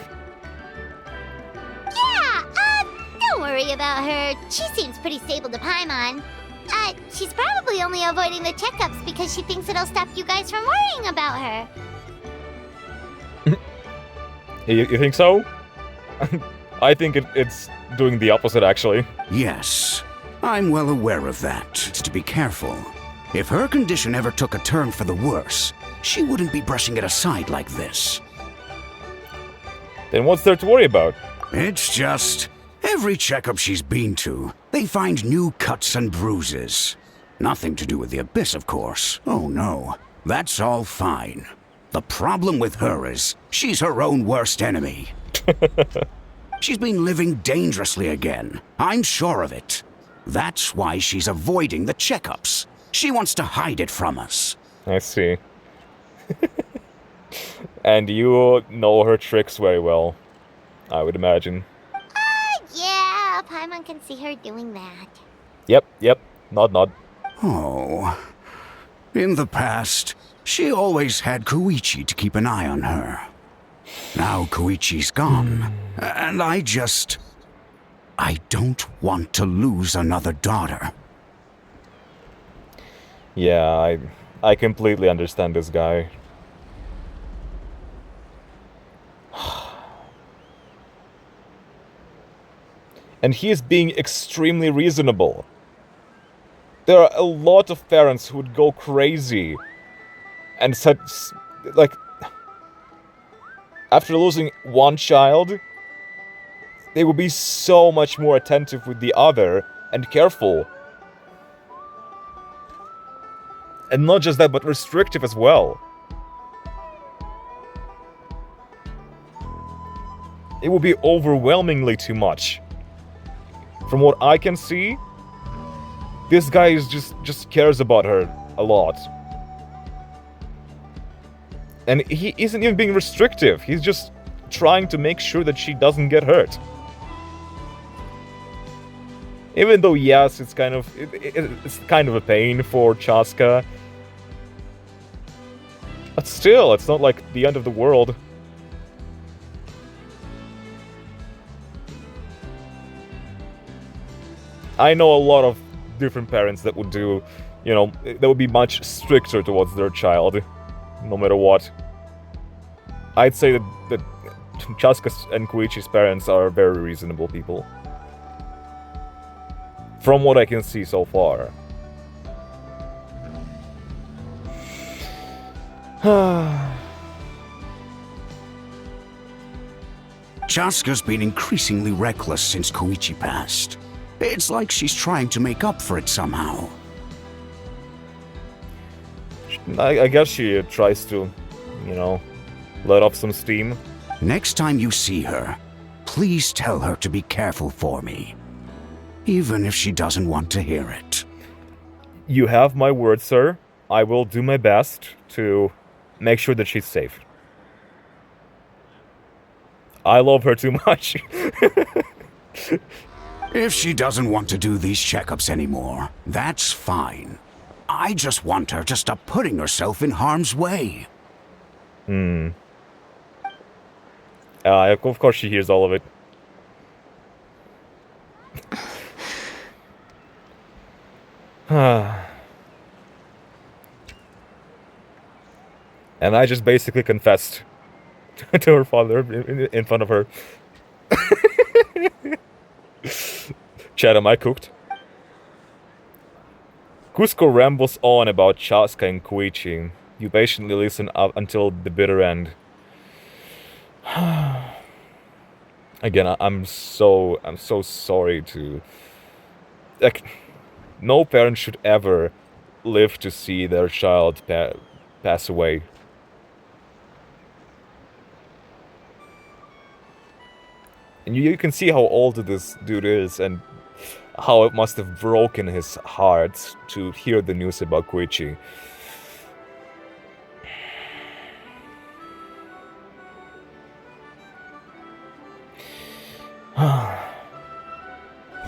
Don't worry about her. She seems pretty stable to Paimon. She's probably only avoiding the checkups because she thinks it'll stop you guys from worrying about her. You think so? I think it's doing the opposite, actually. Yes, I'm well aware of that. It's to be careful. If her condition ever took a turn for the worse, she wouldn't be brushing it aside like this. Then what's there to worry about? It's just, every checkup she's been to, they find new cuts and bruises. Nothing to do with the Abyss, of course. Oh no, that's all fine. The problem with her is, she's her own worst enemy. She's been living dangerously again. I'm sure of it. That's why she's avoiding the checkups. She wants to hide it from us. I see. And you know her tricks very well, I would imagine. Yeah, Paimon can see her doing that. Yep. Nod. Oh. In the past, she always had Koichi to keep an eye on her. Now Koichi's gone, and I don't want to lose another daughter. Yeah, I completely understand this guy. And he is being extremely reasonable. There are a lot of parents who would go crazy and said, like, after losing one child, they would be so much more attentive with the other and careful. And not just that, but restrictive as well. It would be overwhelmingly too much. From what I can see, this guy is just cares about her a lot. And he isn't even being restrictive. He's just trying to make sure that she doesn't get hurt. Even though, yes, it's kind of it's kind of a pain for Chasca. But still, it's not like the end of the world. I know a lot of different parents that would do, you know, that would be much stricter towards their child, no matter what. I'd say that Chasca's and Koichi's parents are very reasonable people. From what I can see so far. Chasca's been increasingly reckless since Koichi passed. It's like she's trying to make up for it somehow. I guess she tries to, you know, let off some steam. Next time you see her, please tell her to be careful for me. Even if she doesn't want to hear it. You have my word, sir. I will do my best to make sure that she's safe. I love her too much. If she doesn't want to do these checkups anymore, that's fine. I just want her to stop putting herself in harm's way. Of course she hears all of it. And I just basically confessed to her father in front of her. Chat, am I cooked? Cusco rambles on about Chasca and Koichi. You patiently listen up until the bitter end. Again, I'm so sorry to... Like, no parent should ever live to see their child pass away. And you can see how old this dude is and how it must have broken his heart to hear the news about Koichi.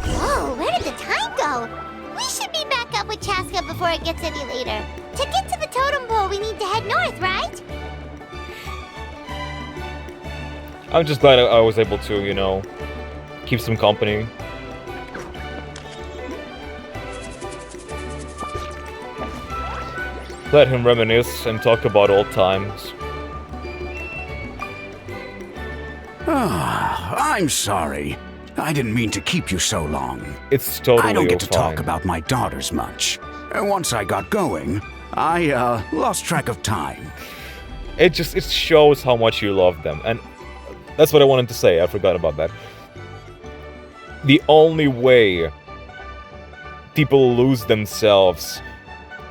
Whoa, where did the time go? We should be back up with Chasca before it gets any later. To get to the totem pole, we need to head north, right? I'm just glad I was able to, you know, keep some company. Let him reminisce and talk about old times. I'm sorry. I didn't mean to keep you so long. It's totally I don't get to fine. talk about my daughters much. Once I got going, I lost track of time. It shows how much you love them, and that's what I wanted to say. I forgot about that. The only way people lose themselves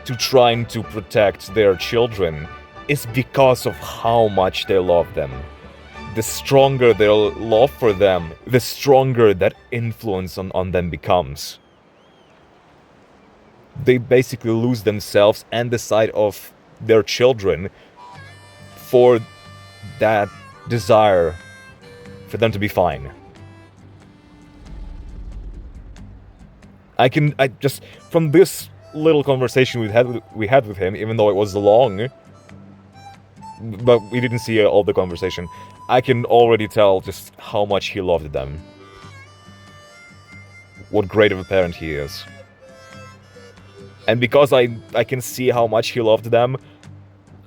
to trying to protect their children is because of how much they love them. The stronger their love for them, the stronger that influence on them becomes. They basically lose themselves and the side of their children for that desire for them to be fine. I just, from this little conversation we had with him, even though it was long, but we didn't see all the conversation, I can already tell just how much he loved them. What great of a parent he is. And because I can see how much he loved them,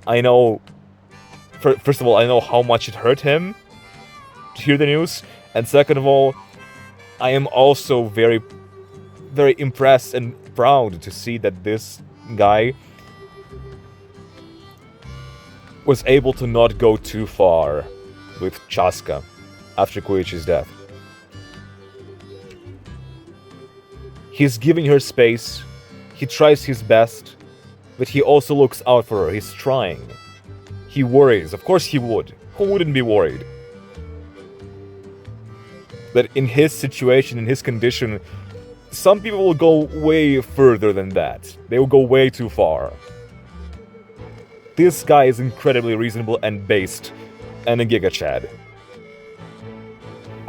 I know, first of all, I know how much it hurt him to hear the news, and second of all, I am also very, very impressed and proud to see that this guy was able to not go too far with Chasca after Koichi's death. He's giving her space, he tries his best, but he also looks out for her, he's trying. He worries, of course he would. Who wouldn't be worried? But in his situation, in his condition, some people will go way further than that. They will go way too far. This guy is incredibly reasonable and based, and a Giga Chad.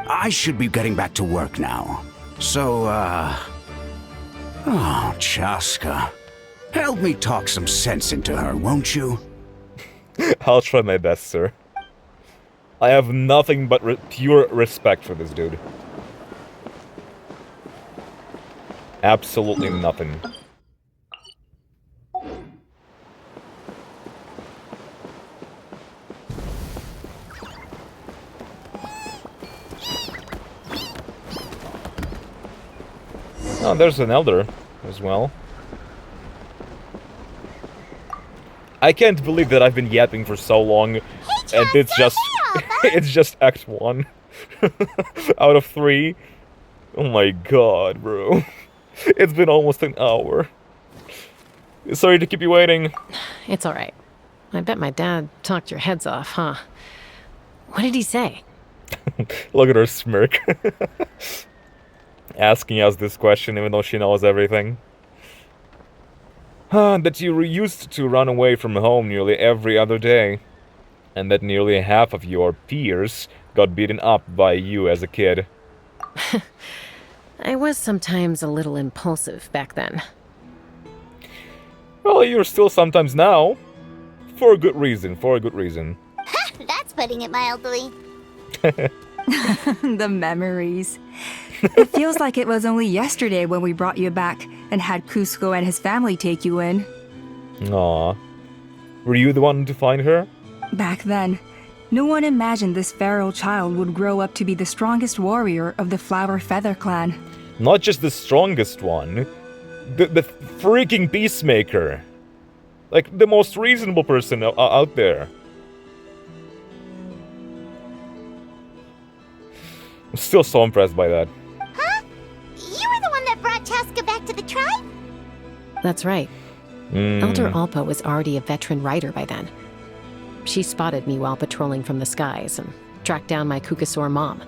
I should be getting back to work now. So, Oh, Chasca. Help me talk some sense into her, won't you? I'll try my best, sir. I have nothing but pure respect for this dude. Absolutely nothing. Oh, there's an elder as well. I can't believe that I've been yapping for so long, and it's just it's just Act 1 out of 3. Oh my god, bro. It's been almost an hour. Sorry to keep you waiting. It's all right. I bet my dad talked your heads off, huh? What did he say? Look at her smirk. Asking us this question even though she knows everything. That you used to run away from home nearly every other day. And that nearly half of your peers got beaten up by you as a kid. I was sometimes a little impulsive back then. Well, you're still sometimes now. For a good reason, for a good reason. That's putting it mildly. The memories. It feels like it was only yesterday when we brought you back and had Cusco and his family take you in. Aw. Were you the one to find her? Back then, no one imagined this feral child would grow up to be the strongest warrior of the Flower Feather clan. Not just the strongest one. The freaking peacemaker. Like, the most reasonable person out there. I'm still so impressed by that. Huh? You were the one that brought Chasca back to the tribe? That's right. Elder Alpa was already a veteran rider by then. She spotted me while patrolling from the skies and tracked down my Kukasaur mom.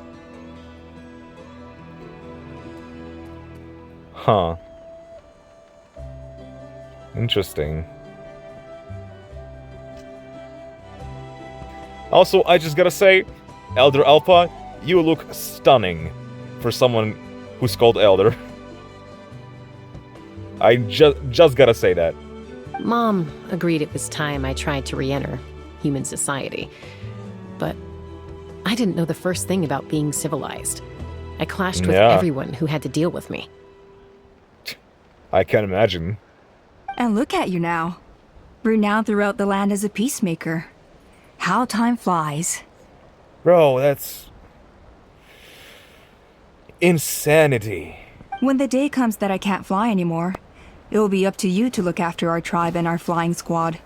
Huh. Interesting. Also, I just gotta say, Elder Alpha, you look stunning for someone who's called Elder. I just gotta say that. Mom agreed it was time I tried to re-enter human society. But I didn't know the first thing about being civilized. I clashed with everyone who had to deal with me. I can imagine. And look at you now. Renowned throughout the land as a peacemaker. How time flies. Bro, that's... insanity. When the day comes that I can't fly anymore, it will be up to you to look after our tribe and our flying squad.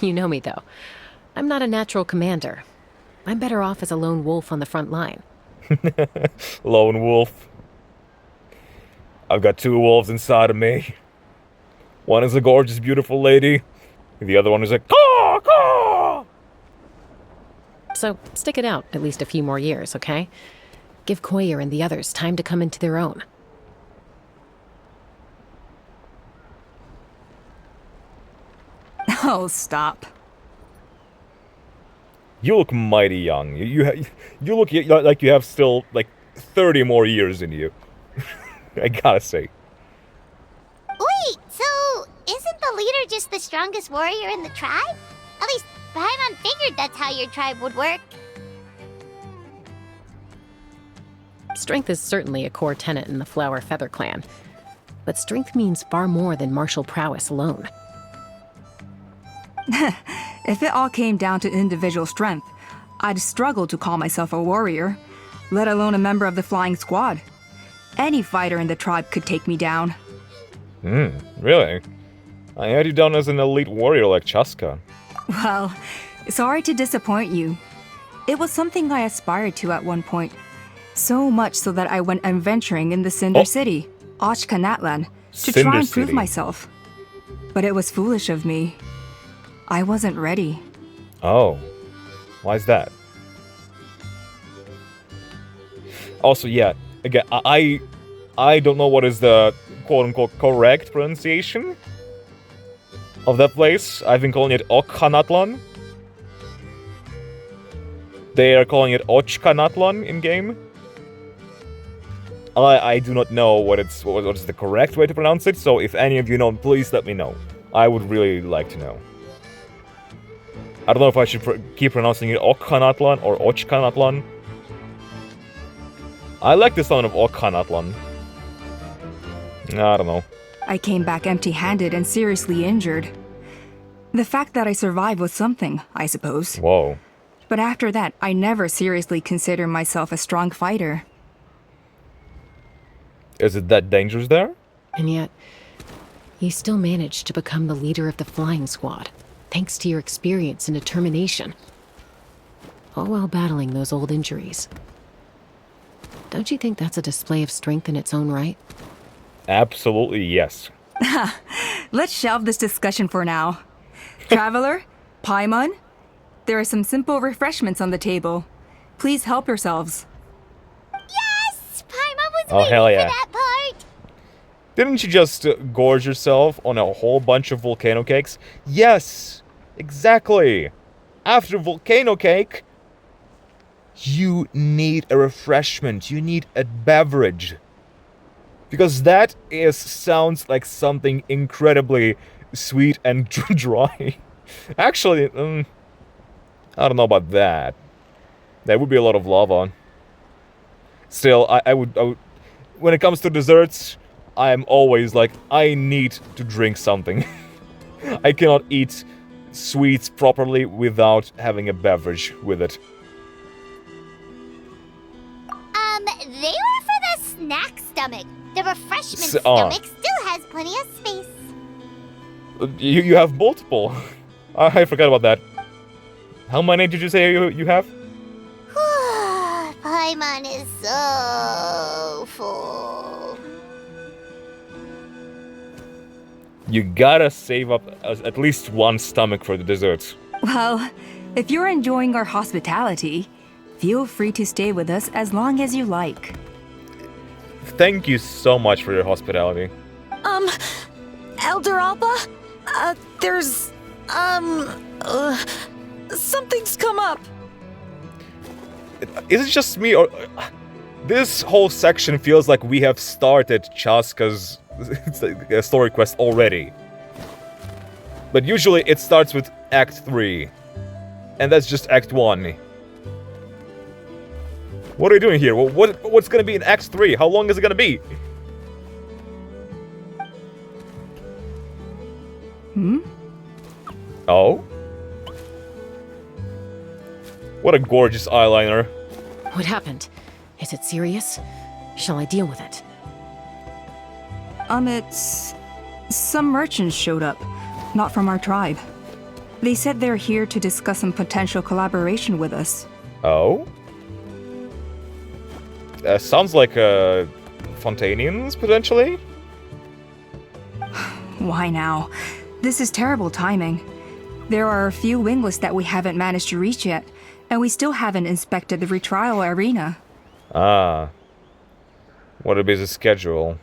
You know me, though. I'm not a natural commander. I'm better off as a lone wolf on the front line. Lone wolf. I've got 2 wolves inside of me. One is a gorgeous, beautiful lady. The other one is like, caw, caw! So stick it out at least a few more years, okay? Give Koyer and the others time to come into their own. Oh, stop. You look mighty young. You look like you have still, like, 30 more years in you. I gotta say. Wait, so isn't the leader just the strongest warrior in the tribe? At least Paimon figured that's how your tribe would work. Strength is certainly a core tenet in the Flower Feather clan. But strength means far more than martial prowess alone. If it all came down to individual strength, I'd struggle to call myself a warrior, let alone a member of the flying squad. Any fighter in the tribe could take me down. Really? I had you down as an elite warrior like Chasca. Well, sorry to disappoint you. It was something I aspired to at one point. So much so that I went adventuring in the Cinder City, Ochkanatlan, to Cinder try and prove City. myself. But it was foolish of me. I wasn't ready. Oh. Why's that? Also, yeah, again, I don't know what is the quote-unquote correct pronunciation of that place. I've been calling it Okhanatlan. They are calling it Ochkanatlan in-game. I do not know what is the correct way to pronounce it, so if any of you know, please let me know. I would really like to know. I don't know if I should keep pronouncing it Okhanatlan or Ochkanatlan. I like the sound of Okhanatlan. I don't know. I came back empty-handed and seriously injured. The fact that I survived was something, I suppose. Whoa. But after that, I never seriously considered myself a strong fighter. Is it that dangerous there? And yet, you still managed to become the leader of the flying squad, thanks to your experience and determination. All while battling those old injuries. Don't you think that's a display of strength in its own right? Absolutely yes. Let's shelve this discussion for now. Traveler, Paimon, there are some simple refreshments on the table. Please help yourselves. Yes! Paimon was Oh, waiting hell yeah. for that part! Didn't you just gorge yourself on a whole bunch of volcano cakes? Yes! Exactly! After volcano cake, you need a refreshment. You need a beverage. Because that sounds like something incredibly sweet and dry. Actually, I don't know about that. There would be a lot of lava. Still, I would... When it comes to desserts, I am always like, I need to drink something. I cannot eat sweets properly without having a beverage with it. They were for the snack stomach. The refreshment stomach still has plenty of space. You have multiple. I forgot about that. How many did you say you have? Paimon is so full. You gotta save up at least one stomach for the desserts. Well, if you're enjoying our hospitality, feel free to stay with us as long as you like. Thank you so much for your hospitality. Elder Alba? There's, something's come up. Is it just me, or... This whole section feels like we have started Chasca's story quest already. But usually it starts with Act 3. And that's just Act 1. What are you doing here? What's gonna be in Act 3? How long is it gonna be? Oh? What a gorgeous eyeliner. What happened? Is it serious? Shall I deal with it? It's... Some merchants showed up, not from our tribe. They said they're here to discuss some potential collaboration with us. Oh? Sounds like, Fontanians, potentially? Why now? This is terrible timing. There are a few wingless that we haven't managed to reach yet, and we still haven't inspected the retrial arena. Ah. What a busy schedule.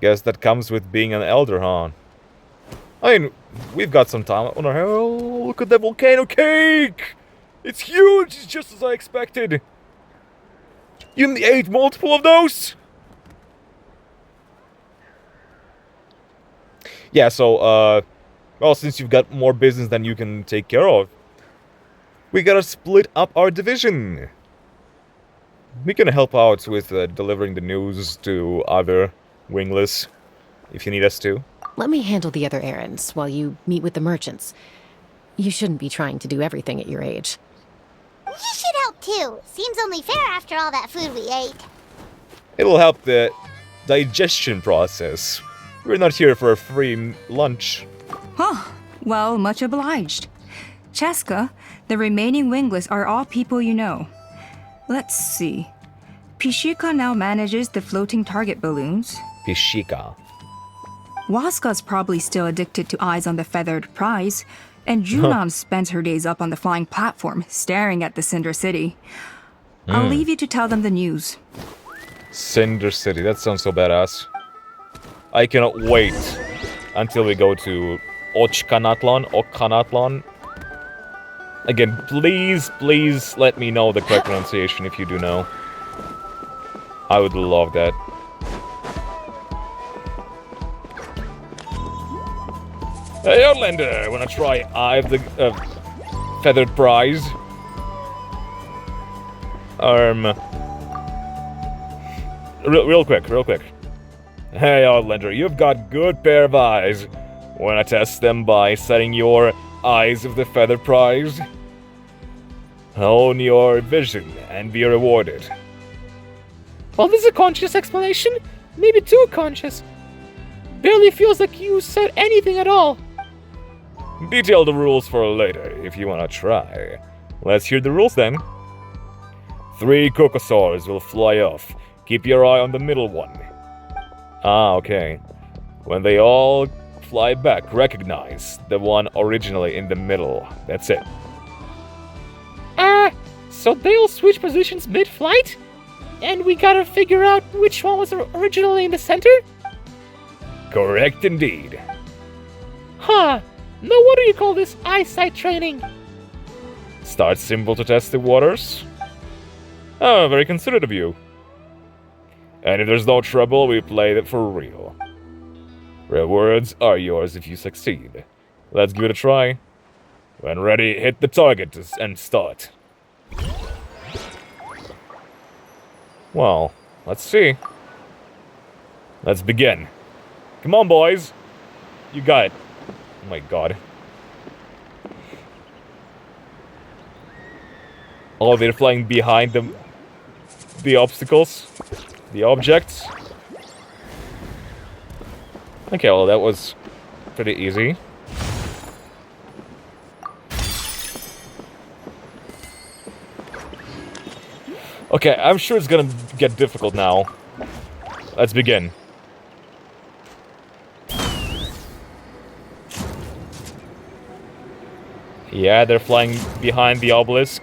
Guess that comes with being an elder, huh? I mean, we've got some time on our hands. Oh, look at that volcano cake! It's huge! It's just as I expected! You ate multiple of those? Yeah, so, well, since you've got more business than you can take care of, we gotta split up our division. We can help out with delivering the news to other wingless, if you need us to. Let me handle the other errands while you meet with the merchants. You shouldn't be trying to do everything at your age. You should help too. Seems only fair after all that food we ate. It'll help the digestion process. We're not here for a free lunch. Huh. Well, much obliged. Chasca, the remaining wingless are all people you know. Let's see. Pishika now manages the floating target balloons. Pishika. Waska's probably still addicted to eyes on the feathered prize, and Junon spends her days up on the flying platform, staring at the Cinder City. I'll leave you to tell them the news. Cinder City, that sounds so badass. I cannot wait until we go to Okhanatlan. Again, please let me know the correct pronunciation if you do know. I would love that. Hey, Outlander, wanna try Eye of the Feathered Prize? Real quick. Hey, Outlander, you've got good pair of eyes. Wanna test them by setting your Eyes of the Feathered Prize? Hone your vision and be rewarded. Well, this is a conscious explanation. Maybe too conscious. Barely feels like you said anything at all. Detail the rules for later if you wanna try. Let's hear the rules then. 3 Cocosaurs will fly off. Keep your eye on the middle one. Ah, okay. When they all fly back, recognize the one originally in the middle. That's it. So they'll switch positions mid-flight? And we gotta figure out which one was originally in the center? Correct indeed. Huh. No wonder you call this eyesight training. Start simple to test the waters. Oh, very considerate of you. And if there's no trouble, we play it for real. Rewards are yours if you succeed. Let's give it a try. When ready, hit the target and start. Well, let's see. Let's begin. Come on, boys. You got it. Oh my god. Oh, they're flying behind them. The obstacles. The objects. Okay, well, that was pretty easy. Okay, I'm sure it's gonna get difficult now. Let's begin. Yeah, they're flying behind the obelisk.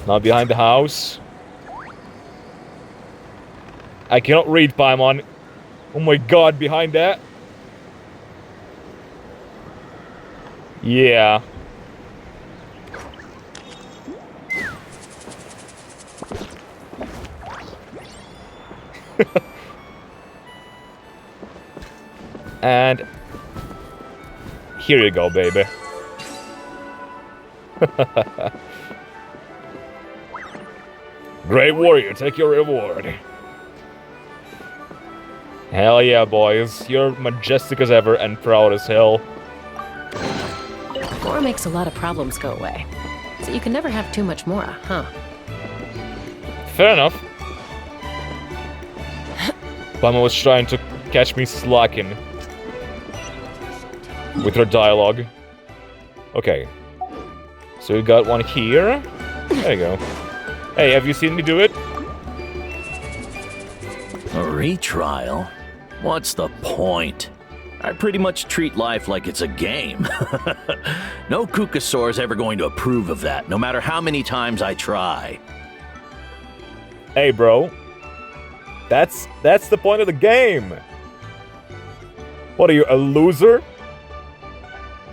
Not behind the house. I cannot read, Paimon. Oh my god, behind that? Yeah. And here you go, baby. Great warrior, take your reward. Hell yeah, boys. You're majestic as ever and proud as hell. 4 makes a lot of problems go away. So you can never have too much more, huh? Fair enough. Bama was trying to catch me slacking with her dialogue. Okay. So we got one here. There you go. Hey, have you seen me do it? A retrial? What's the point? I pretty much treat life like it's a game. No Kukasaur's ever going to approve of that, no matter how many times I try. Hey, bro. That's the point of the game. What are you, a loser?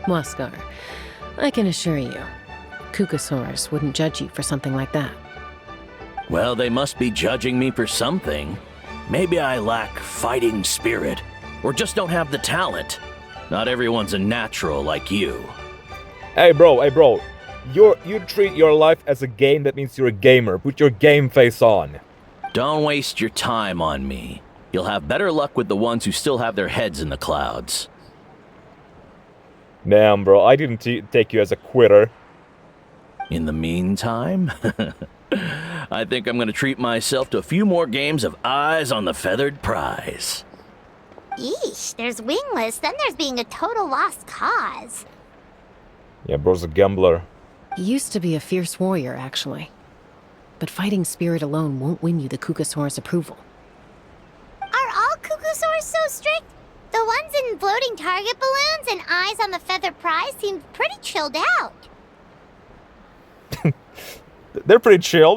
Muskar, I can assure you, Kukasaurus wouldn't judge you for something like that. Well, they must be judging me for something. Maybe I lack fighting spirit, or just don't have the talent. Not everyone's a natural like you. Hey, bro. You treat your life as a game, that means you're a gamer. Put your game face on. Don't waste your time on me. You'll have better luck with the ones who still have their heads in the clouds. Damn, bro, I didn't take you as a quitter. In the meantime, I think I'm gonna treat myself to a few more games of Eyes on the Feathered Prize. Yeesh, there's wingless, then there's being a total lost cause. Yeah, bro's a gambler. He used to be a fierce warrior, actually. But fighting spirit alone won't win you the Kukasaurus approval. Are all Kukusaurs so strict? The ones in floating target balloons and Eyes on the Feathered Prize seem pretty chilled out. They're pretty chill.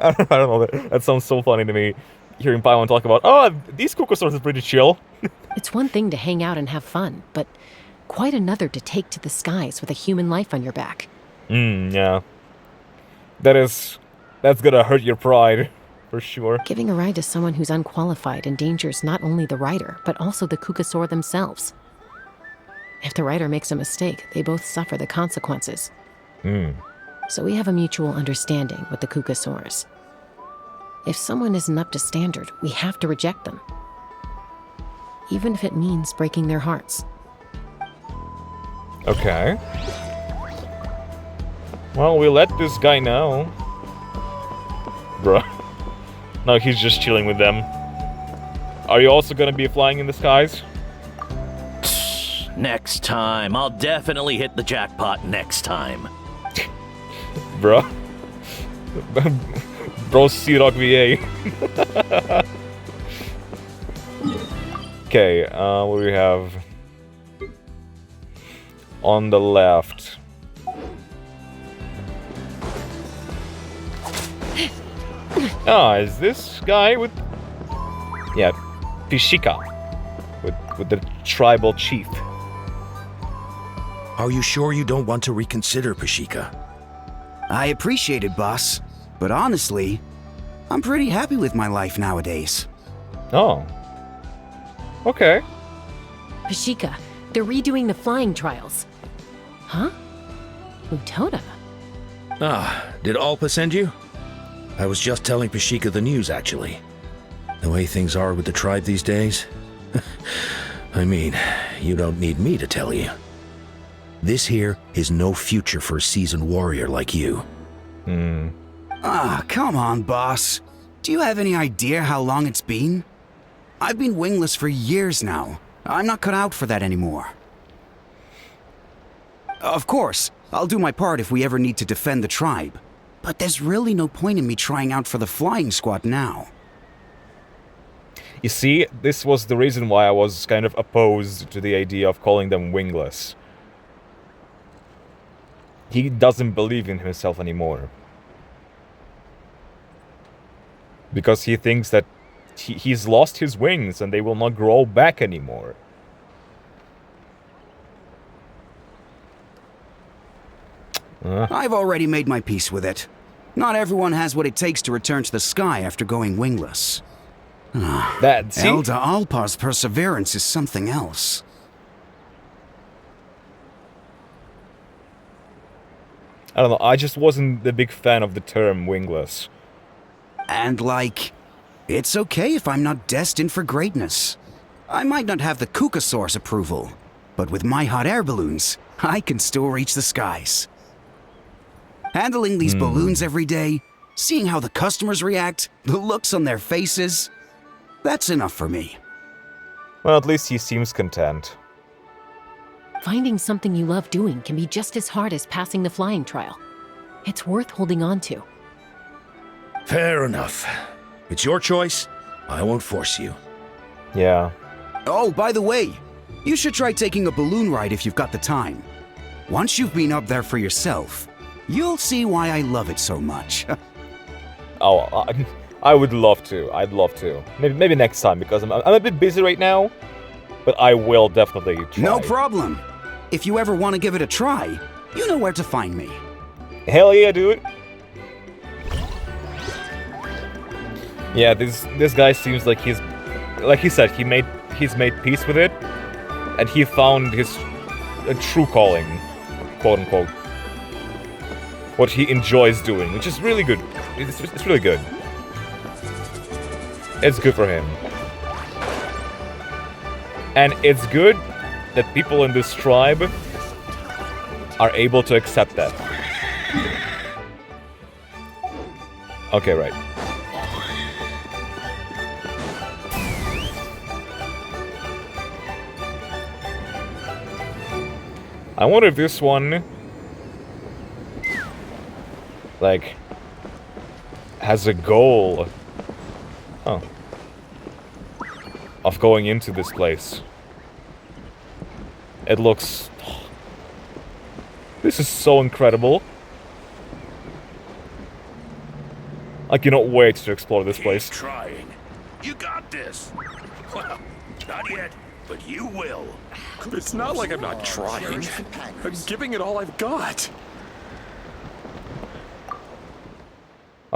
I don't know. That sounds so funny to me. Hearing Paimon talk about, oh, these Kukasaurs are pretty chill. It's one thing to hang out and have fun, but quite another to take to the skies with a human life on your back. Yeah. That's gonna hurt your pride, for sure. Giving a ride to someone who's unqualified endangers not only the rider, but also the Kukasaur themselves. If the rider makes a mistake, they both suffer the consequences. So we have a mutual understanding with the Kukasaurs. If someone isn't up to standard, we have to reject them. Even if it means breaking their hearts. Okay. Well, we let this guy know. Bruh. No, he's just chilling with them. Are you also gonna be flying in the skies? Next time. I'll definitely hit the jackpot next time. Bruh. Bro, C-Rock VA. Okay, what do we have? On the left. Is this guy with... Yeah, Pishika. With the tribal chief. Are you sure you don't want to reconsider, Pashika? I appreciate it, boss. But honestly, I'm pretty happy with my life nowadays. Oh. Okay. Pashika, they're redoing the flying trials. Huh? Utona? Did Alpa send you? I was just telling Pashika the news, actually. The way things are with the tribe these days. I mean, you don't need me to tell you. This here is no future for a seasoned warrior like you. Come on, boss. Do you have any idea how long it's been? I've been wingless for years now. I'm not cut out for that anymore. Of course, I'll do my part if we ever need to defend the tribe. But there's really no point in me trying out for the flying squad now. You see, this was the reason why I was kind of opposed to the idea of calling them wingless. He doesn't believe in himself anymore. Because he thinks that he's lost his wings and they will not grow back anymore. I've already made my peace with it. Not everyone has what it takes to return to the sky after going wingless. Elder Alpa's perseverance is something else. I don't know, I just wasn't the big fan of the term wingless. And it's okay if I'm not destined for greatness. I might not have the Kukasaur's approval, but with my hot air balloons, I can still reach the skies. Handling these balloons every day, seeing how the customers react, the looks on their faces, that's enough for me. Well, at least he seems content. Finding something you love doing can be just as hard as passing the flying trial. It's worth holding on to. Fair enough. It's your choice. I won't force you. Yeah. Oh, by the way, you should try taking a balloon ride if you've got the time. Once you've been up there for yourself, you'll see why I love it so much. Oh, I would love to. I'd love to. Maybe next time, because I'm a bit busy right now. But I will definitely try. No problem. If you ever want to give it a try, you know where to find me. Hell yeah, dude. Yeah, this guy seems like he's, like he said, he's made peace with it, and he found his true calling, quote unquote. What he enjoys doing, which is really good. It's really good. It's good for him. And it's good that people in this tribe are able to accept that. Okay, right. I wonder if this one, has a goal, of going into this place. It looks... This is so incredible. I cannot wait to explore this place. Keep trying. You got this. Well, not yet, but you will. It's not like I'm not trying. I'm giving it all I've got.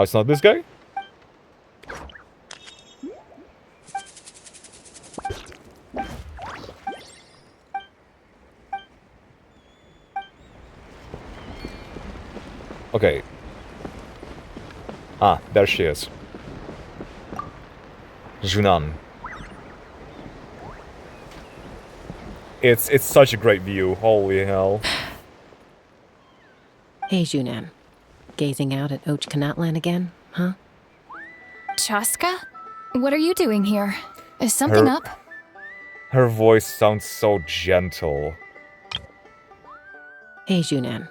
Oh, it's not this guy? Okay. Ah, there she is. Junan. It's such a great view, holy hell. Hey, Junan. Gazing out at Ochkanatlan again, huh? Chasca? What are you doing here? Is something up? Her voice sounds so gentle. Hey, Junan.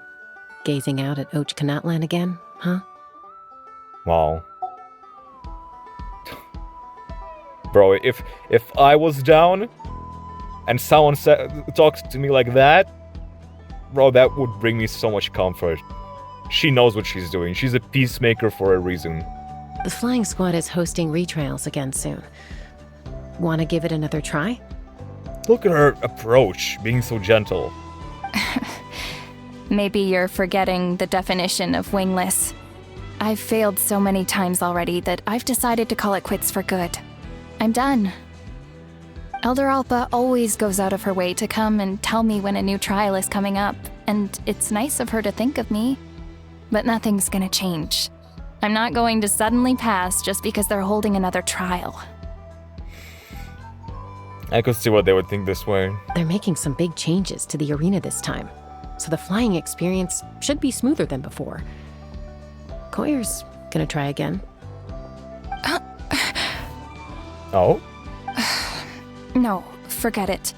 Gazing out at Ochkanatlan again, huh? Wow. Bro, if I was down and someone talks to me like that, bro, that would bring me so much comfort. She knows what she's doing. She's a peacemaker for a reason. The flying squad is hosting retrials again soon. Wanna give it another try? Look at her approach, being so gentle. Maybe you're forgetting the definition of wingless. I've failed so many times already that I've decided to call it quits for good. I'm done. Elder Alpa always goes out of her way to come and tell me when a new trial is coming up, and it's nice of her to think of me. But nothing's gonna change. I'm not going to suddenly pass just because they're holding another trial. I could see what they would think this way. They're making some big changes to the arena this time, so the flying experience should be smoother than before. Koyer's gonna try again. Oh? No, forget it.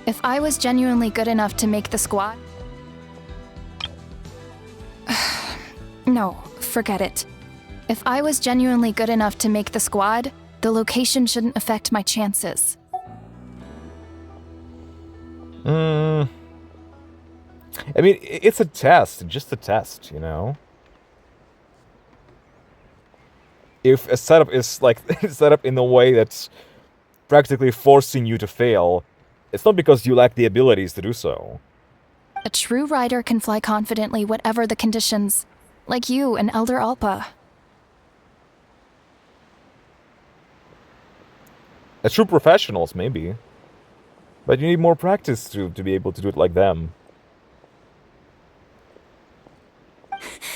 If I was genuinely good enough to make the squad... No, forget it. If I was genuinely good enough to make the squad, the location shouldn't affect my chances. I mean, it's a test, just a test, you know? If a setup is, like, set up in a way that's practically forcing you to fail, it's not because you lack the abilities to do so. A true rider can fly confidently whatever the conditions, like you and Elder Alpa. As true professionals, maybe. But you need more practice to be able to do it like them.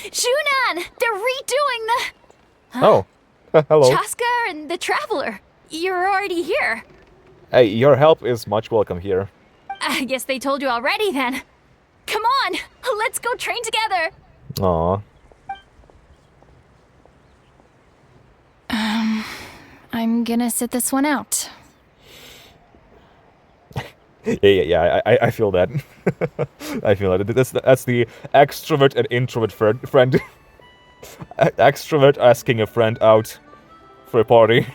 Junan! They're redoing the... Oh, hello. Chasca and the Traveler. You're already here. Hey, your help is much welcome here. I guess they told you already then. Come on, let's go train together. Aw. I'm gonna sit this one out. Yeah, I feel that. I feel that. That's the extrovert and introvert friend. Extrovert asking a friend out for a party.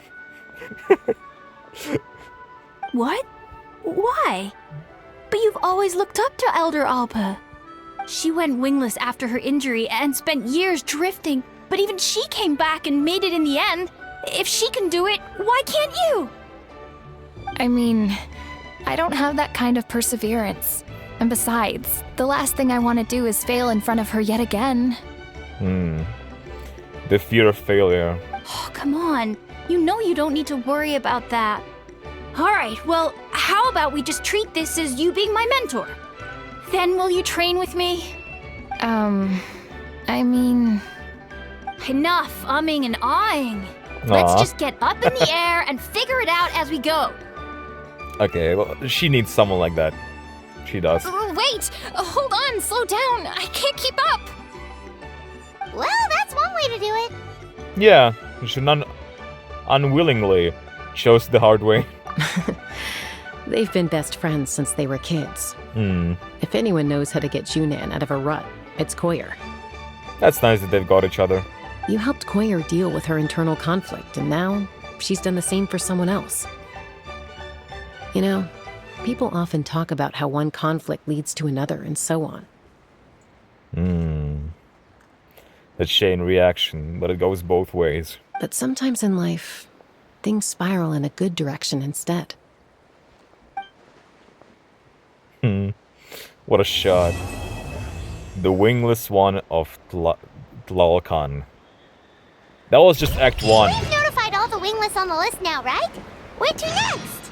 What? Why? But you've always looked up to Elder Alpa. She went wingless after her injury and spent years drifting, but even she came back and made it in the end. If she can do it, why can't you? I mean, I don't have that kind of perseverance. And besides, the last thing I want to do is fail in front of her yet again. The fear of failure. Oh, come on. You know you don't need to worry about that. Alright, well, how about we just treat this as you being my mentor? Then will you train with me? I mean... Enough umming and ahhing. Let's just get up in the air and figure it out as we go. Okay, well, she needs someone like that. She does. Wait! Hold on, slow down. I can't keep up. Well, that's one way to do it. Yeah, she unwillingly chose the hard way. They've been best friends since they were kids. If anyone knows how to get Junan out of a rut, it's Koyer. That's nice that they've got each other. You helped Koyer deal with her internal conflict, and now she's done the same for someone else. You know, people often talk about how one conflict leads to another and so on. The chain reaction, but it goes both ways. But sometimes in life, things spiral in a good direction instead. What a shot. The wingless one of Tlalkan. That was just Act 1. We've notified all the wingless on the list now, right? Where to next?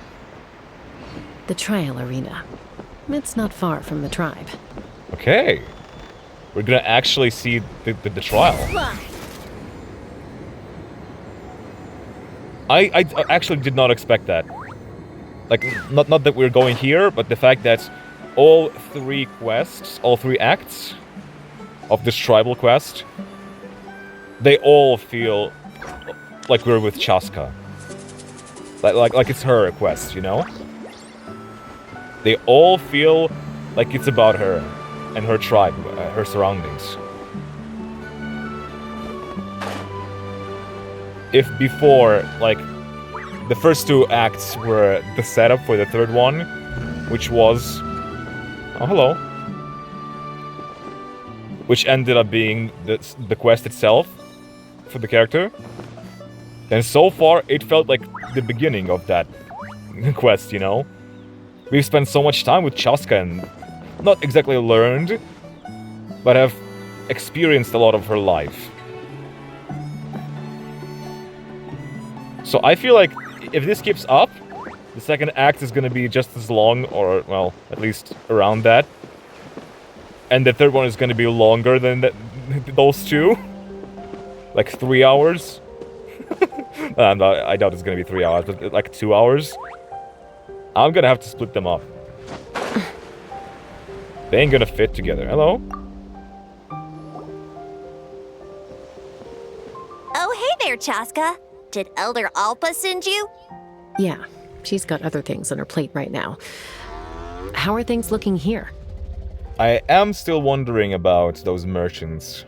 The trial arena. It's not far from the tribe. Okay. We're gonna actually see the trial. I actually did not expect that. Like, not that we're going here, but the fact that all 3 quests, all 3 acts of this tribal quest, they all feel like we're with Chasca. Like it's her quest, you know? They all feel like it's about her and her tribe, her surroundings. If before, like, the first 2 acts were the setup for the 3rd one, which was... Oh, hello. Which ended up being the quest itself for the character. And so far, it felt like the beginning of that quest, you know? We've spent so much time with Chasca and not exactly learned, but have experienced a lot of her life. So I feel like if this keeps up, the 2nd act is gonna be just as long, or, well, at least around that. And the 3rd one is gonna be longer than those 2. Like 3 hours. I doubt it's gonna be 3 hours, but like 2 hours. I'm gonna have to split them up. They ain't gonna fit together. Hello? Oh, hey there, Chasca. Did Elder Alpa send you? Yeah, she's got other things on her plate right now. How are things looking here? I am still wondering about those merchants.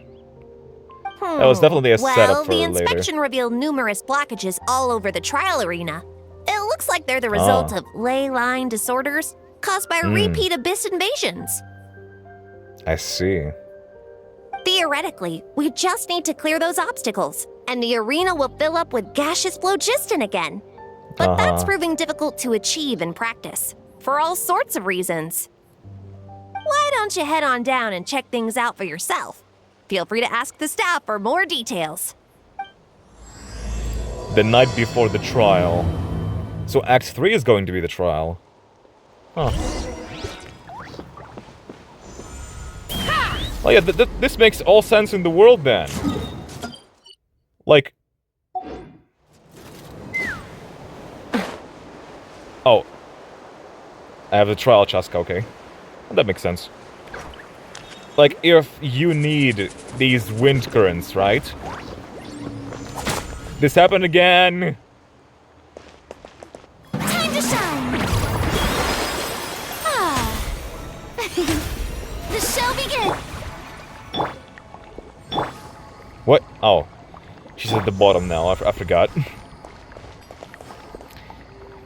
That was definitely a setup for the later. inspection revealed numerous blockages all over the trial arena. It looks like they're the result of ley line disorders caused by repeat abyss invasions. I see. Theoretically, we just need to clear those obstacles, and the arena will fill up with gaseous phlogiston again. But that's proving difficult to achieve in practice, for all sorts of reasons. Why don't you head on down and check things out for yourself? Feel free to ask the staff for more details. The night before the trial. So Act 3 is going to be the trial. Huh. Oh yeah, this makes all sense in the world then. Like... Oh. I have the trial, Chasca, okay. That makes sense. Like, if you need these wind currents, right? This happened again! Time to shine! Ah. The show begins! What? Oh. She's at the bottom now, I forgot.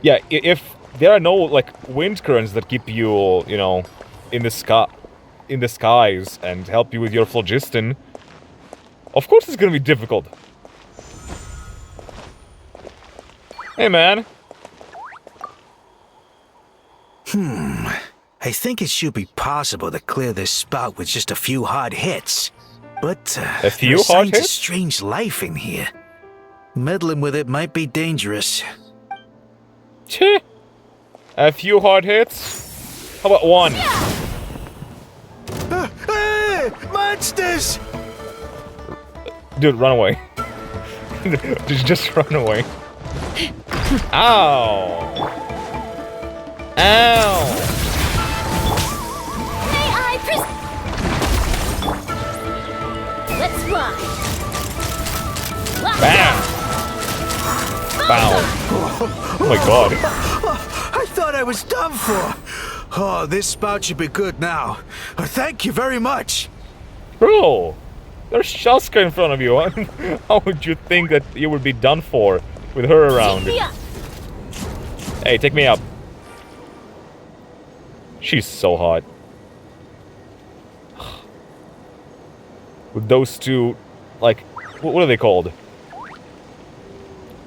Yeah, if there are no, like, wind currents that keep you, you know, in the skies and help you with your phlogiston, of course it's gonna be difficult. Hey, man. I think it should be possible to clear this spout with just a few hard hits. But a few there hard signs of hits? strange life in here. Meddling with it might be dangerous. Tch. A few hard hits? How about one? Hey! Monsters! Dude, run away. Just run away. Ow! Ow! May I Let's run! Bam! Bow. Oh my god. I thought I was done for. Oh, this spout should be good now. Thank you very much. Bro! There's Chasca in front of you. How would you think that you would be done for with her around? Hey, take me up. She's so hot. With those two, like, what are they called?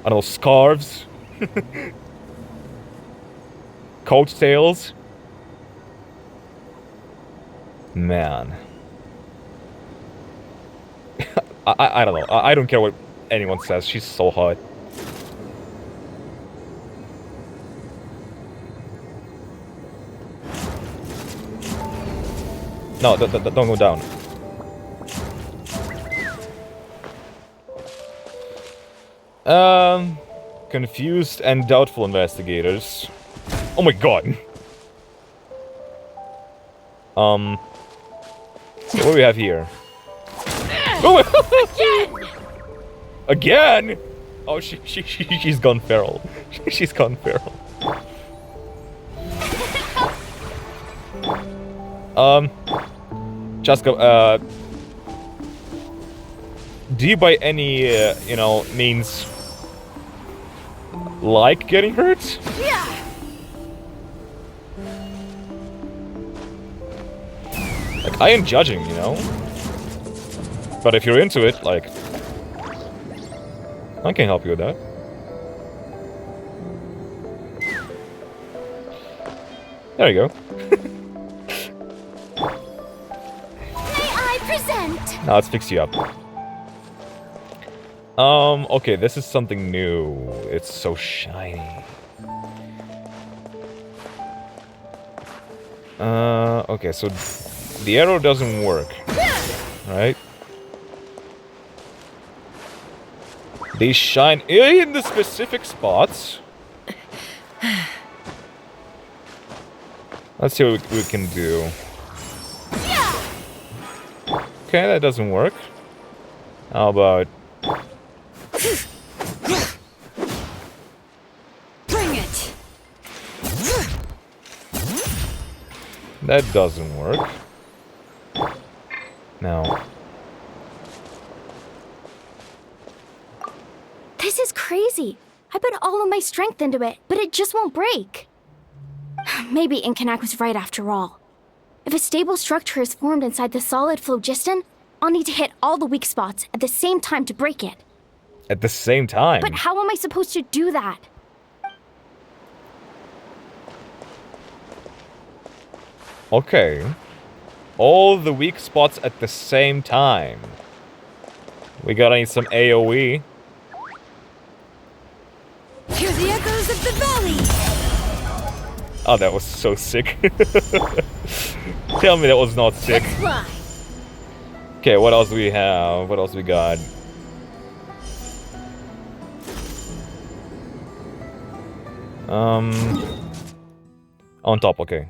I don't know, scarves? Coattails? Man. I don't know. I don't care what anyone says. She's so hot. No, don't go down. Confused and doubtful investigators. Oh my god. So what do we have here? Oh, again! Oh, she's gone feral. She's gone feral. Chasca, do you by any, you know, means like getting hurt? Yeah. Like, I am judging, you know? But if you're into it, like, I can help you with that. There you go. May I present? Now let's fix you up. Okay, this is something new. It's so shiny. Okay, so the arrow doesn't work, right? They shine in the specific spots. Let's see what we can do. Okay, that doesn't work. How about... Bring it. That doesn't work. Now... This is crazy. I put all of my strength into it, but it just won't break. Maybe Inkanak was right after all. If a stable structure is formed inside the solid phlogiston, I'll need to hit all the weak spots at the same time to break it. At the same time? But how am I supposed to do that? Okay. All the weak spots at the same time. We gotta need some AoE. Hear the echoes of the valley! Oh, that was so sick. Tell me that was not sick. Let's fly. Okay, what else do we have? What else we got? On top, okay.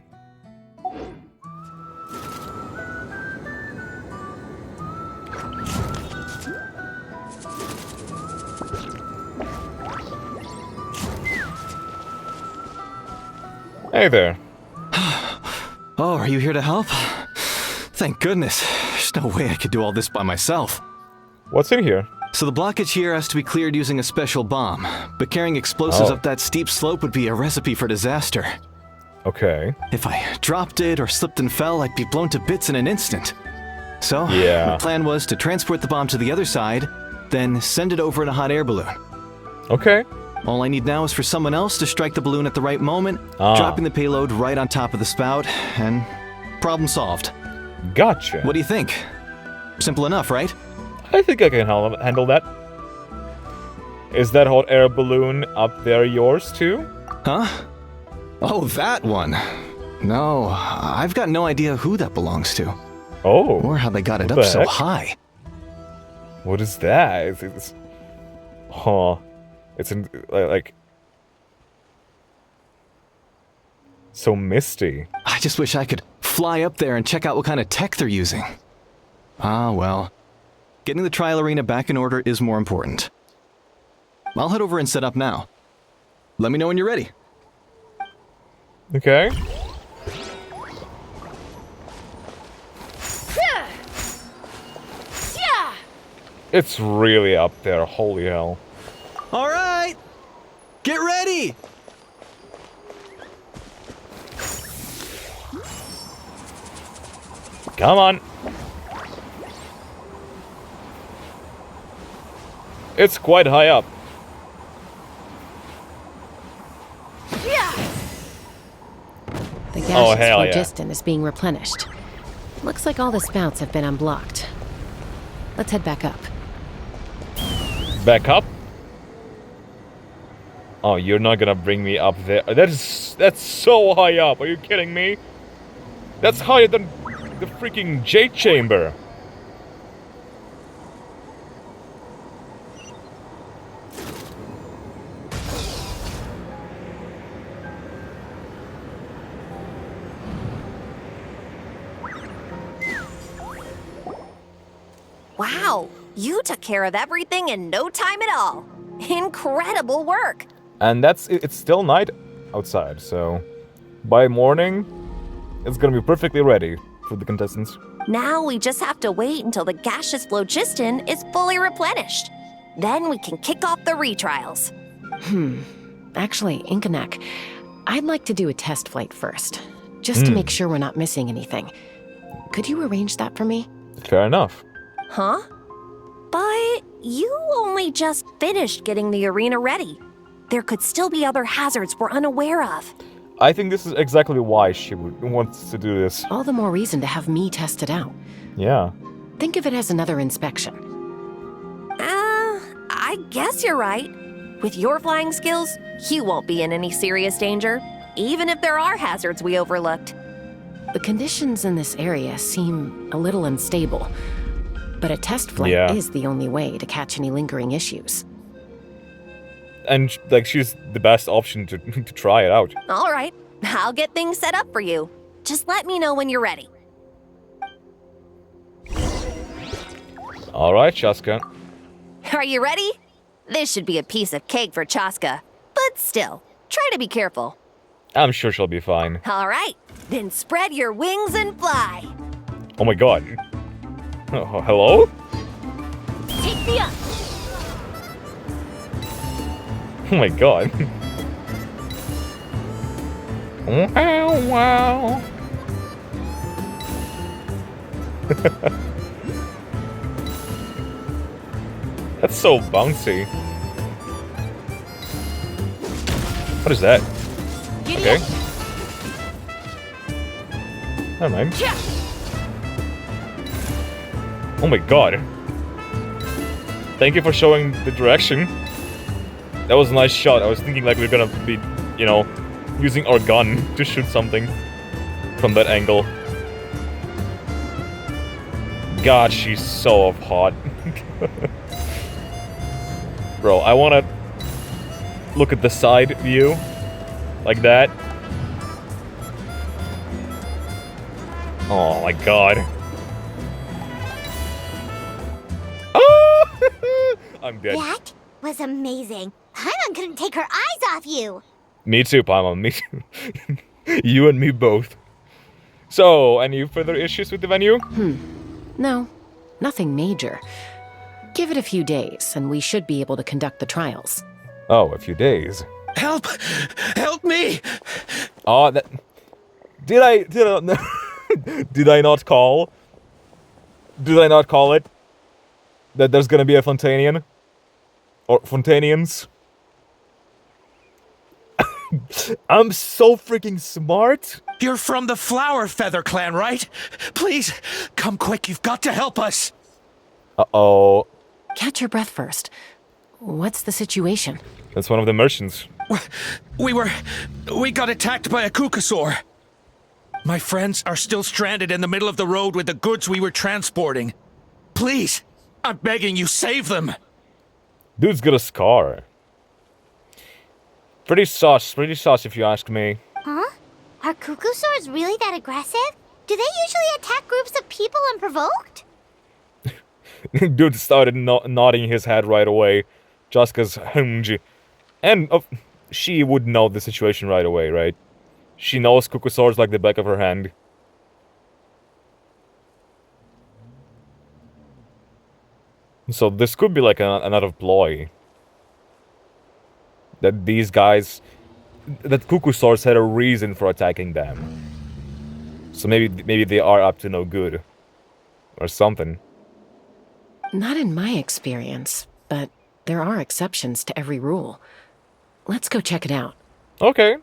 Hey there. Oh, are you here to help? Thank goodness. There's no way I could do all this by myself. What's in here? So the blockage here has to be cleared using a special bomb, but carrying explosives up that steep slope would be a recipe for disaster. Okay. If I dropped it or slipped and fell, I'd be blown to bits in an instant. So, yeah. my plan was to transport the bomb to the other side, then send it over in a hot air balloon. Okay. All I need now is for someone else to strike the balloon at the right moment, dropping the payload right on top of the spout, and problem solved. Gotcha. What do you think? Simple enough, right? I think I can handle that. Is that hot air balloon up there yours too? Huh? Oh, that one. No, I've got no idea who that belongs to. Oh. Or how they got it up so high. What is that? It's huh. It's in, like so misty. I just wish I could fly up there and check out what kind of tech they're using. Ah, well. Getting the trial arena back in order is more important. I'll head over and set up now. Let me know when you're ready. Okay. It's really up there, holy hell. All right, get ready. Come on. It's quite high up. The gaseous hell yeah. phlogiston is being replenished. Looks like all the spouts have been unblocked. Let's head back up. Back up? Oh, you're not gonna bring me up there. That's so high up. Are you kidding me? That's higher than the freaking Jade Chamber. Wow, you took care of everything in no time at all. Incredible work. And it's still night outside, so by morning, it's gonna be perfectly ready for the contestants. Now we just have to wait until the gaseous phlogiston is fully replenished. Then we can kick off the retrials. Actually, Inkanek, I'd like to do a test flight first, just to make sure we're not missing anything. Could you arrange that for me? Fair enough. Huh? But you only just finished getting the arena ready. There could still be other hazards we're unaware of. I think this is exactly why she wants to do this. All the more reason to have me test it out. Yeah. Think of it as another inspection. I guess you're right. With your flying skills, you won't be in any serious danger, even if there are hazards we overlooked. The conditions in this area seem a little unstable, but a test flight is the only way to catch any lingering issues. And, like, she's the best option to try it out. All right, I'll get things set up for you. Just let me know when you're ready. All right, Chasca. Are you ready? This should be a piece of cake for Chasca. But still, try to be careful. I'm sure she'll be fine. All right, then spread your wings and fly. Oh my god. Oh, hello? Take me up. Oh my god. Wow, wow. That's so bouncy. What is that? Okay. Never mind. Oh my god. Thank you for showing the direction. That was a nice shot. I was thinking like we were gonna be, you know, using our gun to shoot something from that angle. God, she's so hot. Bro, I wanna look at the side view. Like that. Oh my god. Oh! I'm dead. That was amazing. Paimon couldn't take her eyes off you. Me too, Paimon. Me too. You and me both. So, any further issues with the venue? No, nothing major. Give it a few days, and we should be able to conduct the trials. Oh, a few days. Help! Help me! Oh, that... Did I not call? Did I not call it? That there's gonna be a Fontanian? Or Fontanians? I'm so freaking smart! You're from the Flower Feather Clan, right? Please, come quick, you've got to help us! Uh-oh. Catch your breath first. What's the situation? That's one of the merchants. We got attacked by a Kukasaur. My friends are still stranded in the middle of the road with the goods we were transporting. Please, I'm begging you, save them! Dude's got a scar. Pretty sus if you ask me. Huh? Are Kukusaurs really that aggressive? Do they usually attack groups of people unprovoked? Dude started nodding his head right away. Chasca's hunge. And she would know the situation right away, right? She knows Kukusaurs like the back of her hand. So this could be like another ploy. That these guys... That Kukusaurs had a reason for attacking them. So maybe they are up to no good. Or something. Not in my experience, but there are exceptions to every rule. Let's go check it out. Okay.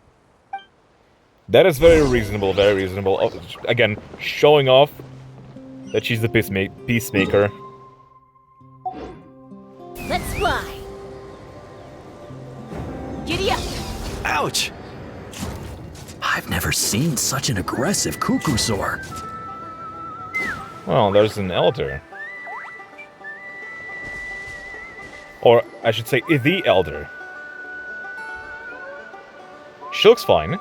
That is very reasonable, very reasonable. Oh, again, showing off that she's the peacemaker. Let's fly. Ouch! I've never seen such an aggressive Kukusaur. Well, there's an elder. Or, I should say, the elder. She looks fine.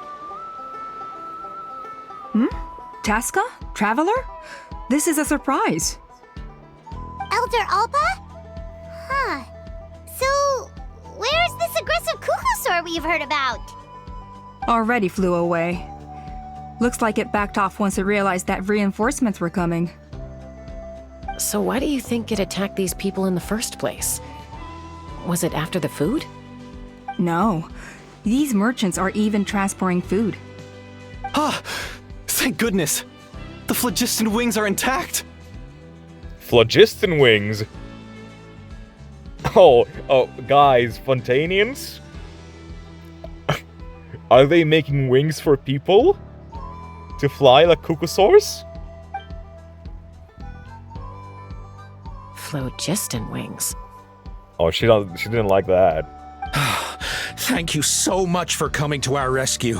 Chasca? Traveler? This is a surprise. Elder Alpa? Huh. So, where's this aggressive Kukusaur we've heard about? Already flew away. Looks like it backed off once it realized that reinforcements were coming. So why do you think it attacked these people in the first place? Was it after the food? No. These merchants are even transporting food. Ah! Thank goodness! The phlogiston wings are intact! Phlogiston wings? Oh, guys, Fontanians? Are they making wings for people? To fly like Kukusaurs? Phlogiston wings. Oh, she didn't like that. Thank you so much for coming to our rescue.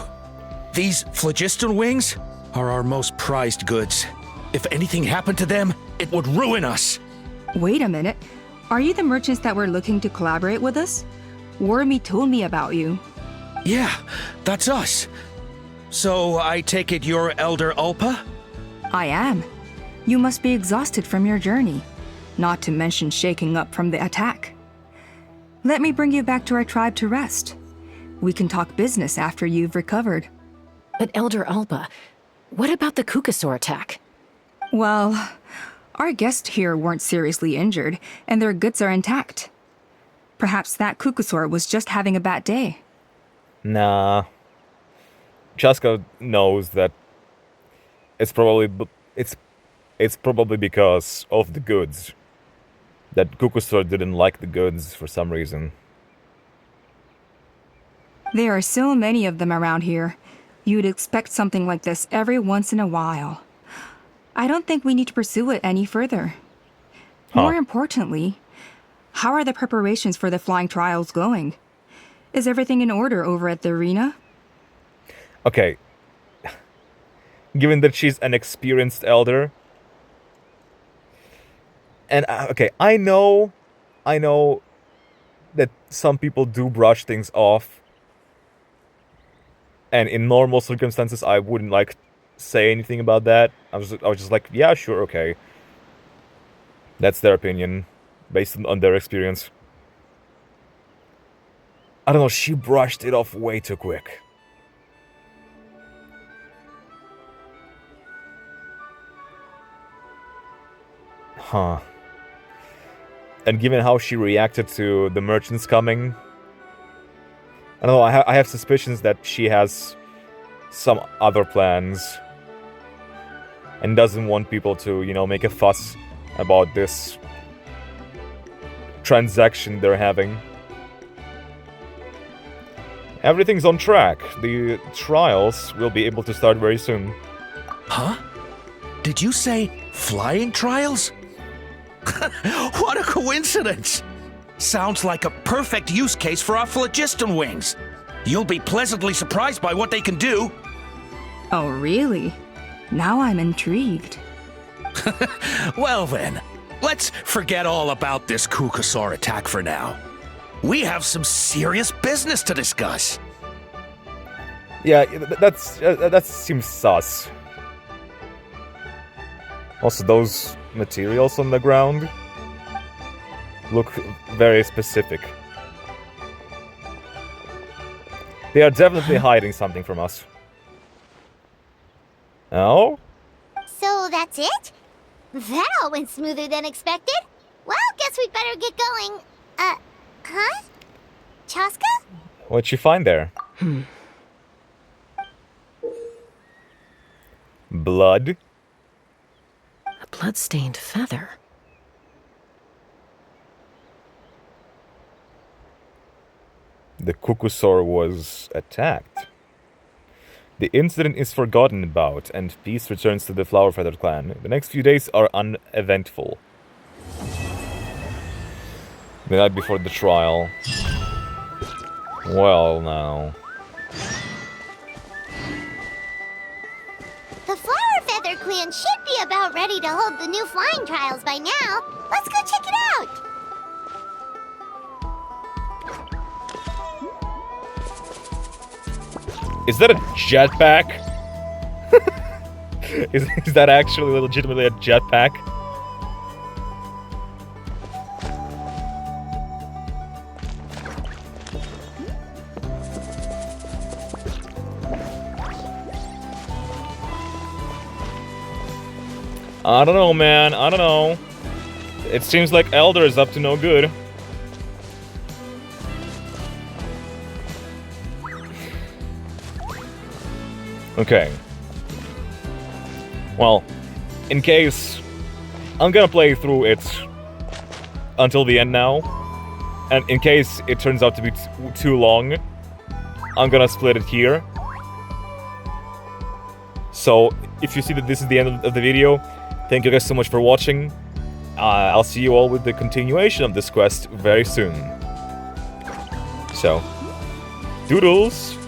These phlogiston wings are our most prized goods. If anything happened to them, it would ruin us. Wait a minute. Are you the merchants that were looking to collaborate with us? Wormy told me about you. Yeah, that's us. So I take it you're Elder Ulpa? I am. You must be exhausted from your journey, not to mention shaking up from the attack. Let me bring you back to our tribe to rest. We can talk business after you've recovered. But Elder Alpa, what about the Kukusaur attack? Well, our guests here weren't seriously injured, and their goods are intact. Perhaps that Kukusaur was just having a bad day. Nah. Chasca knows that it's probably because of the goods. That Kukusaur didn't like the goods for some reason. There are so many of them around here. You'd expect something like this every once in a while. I don't think we need to pursue it any further. More importantly, how are the preparations for the flying trials going? Is everything in order over at the arena? Okay. Given that she's an experienced elder, and okay, I know that some people do brush things off, and in normal circumstances, I wouldn't like say anything about that. I was just like, yeah, sure, okay. That's their opinion, based on their experience. I don't know, she brushed it off way too quick. Huh. And given how she reacted to the merchants coming, I don't know, I have suspicions that she has some other plans. And doesn't want people to, you know, make a fuss about this transaction they're having. Everything's on track. The trials will be able to start very soon. Huh? Did you say flying trials? What a coincidence! Sounds like a perfect use case for our phlogiston wings. You'll be pleasantly surprised by what they can do. Oh, really? Now I'm intrigued. Well then, let's forget all about this Kukusaur attack for now. We have some serious business to discuss. Yeah, that seems sus. Also, those materials on the ground look very specific. They are definitely hiding something from us. Oh? So that's it? That all went smoother than expected. Well, guess we'd better get going. Huh? Chasca? What'd you find there? Blood? A blood-stained feather. The Kukusaur was attacked. The incident is forgotten about, and peace returns to the Flower-Feathered clan. The next few days are uneventful. The night before the trial. Well, now. The Flower Feather Clan should be about ready to hold the new flying trials by now. Let's go check it out. Is that a jetpack? is that actually legitimately a jetpack? I don't know, man. I don't know. It seems like Elder is up to no good. Okay. Well, in case I'm gonna play through it until the end now, and in case it turns out to be too long, I'm gonna split it here. So, if you see that this is the end of the video, thank you guys so much for watching. I'll see you all with the continuation of this quest very soon. So, doodles!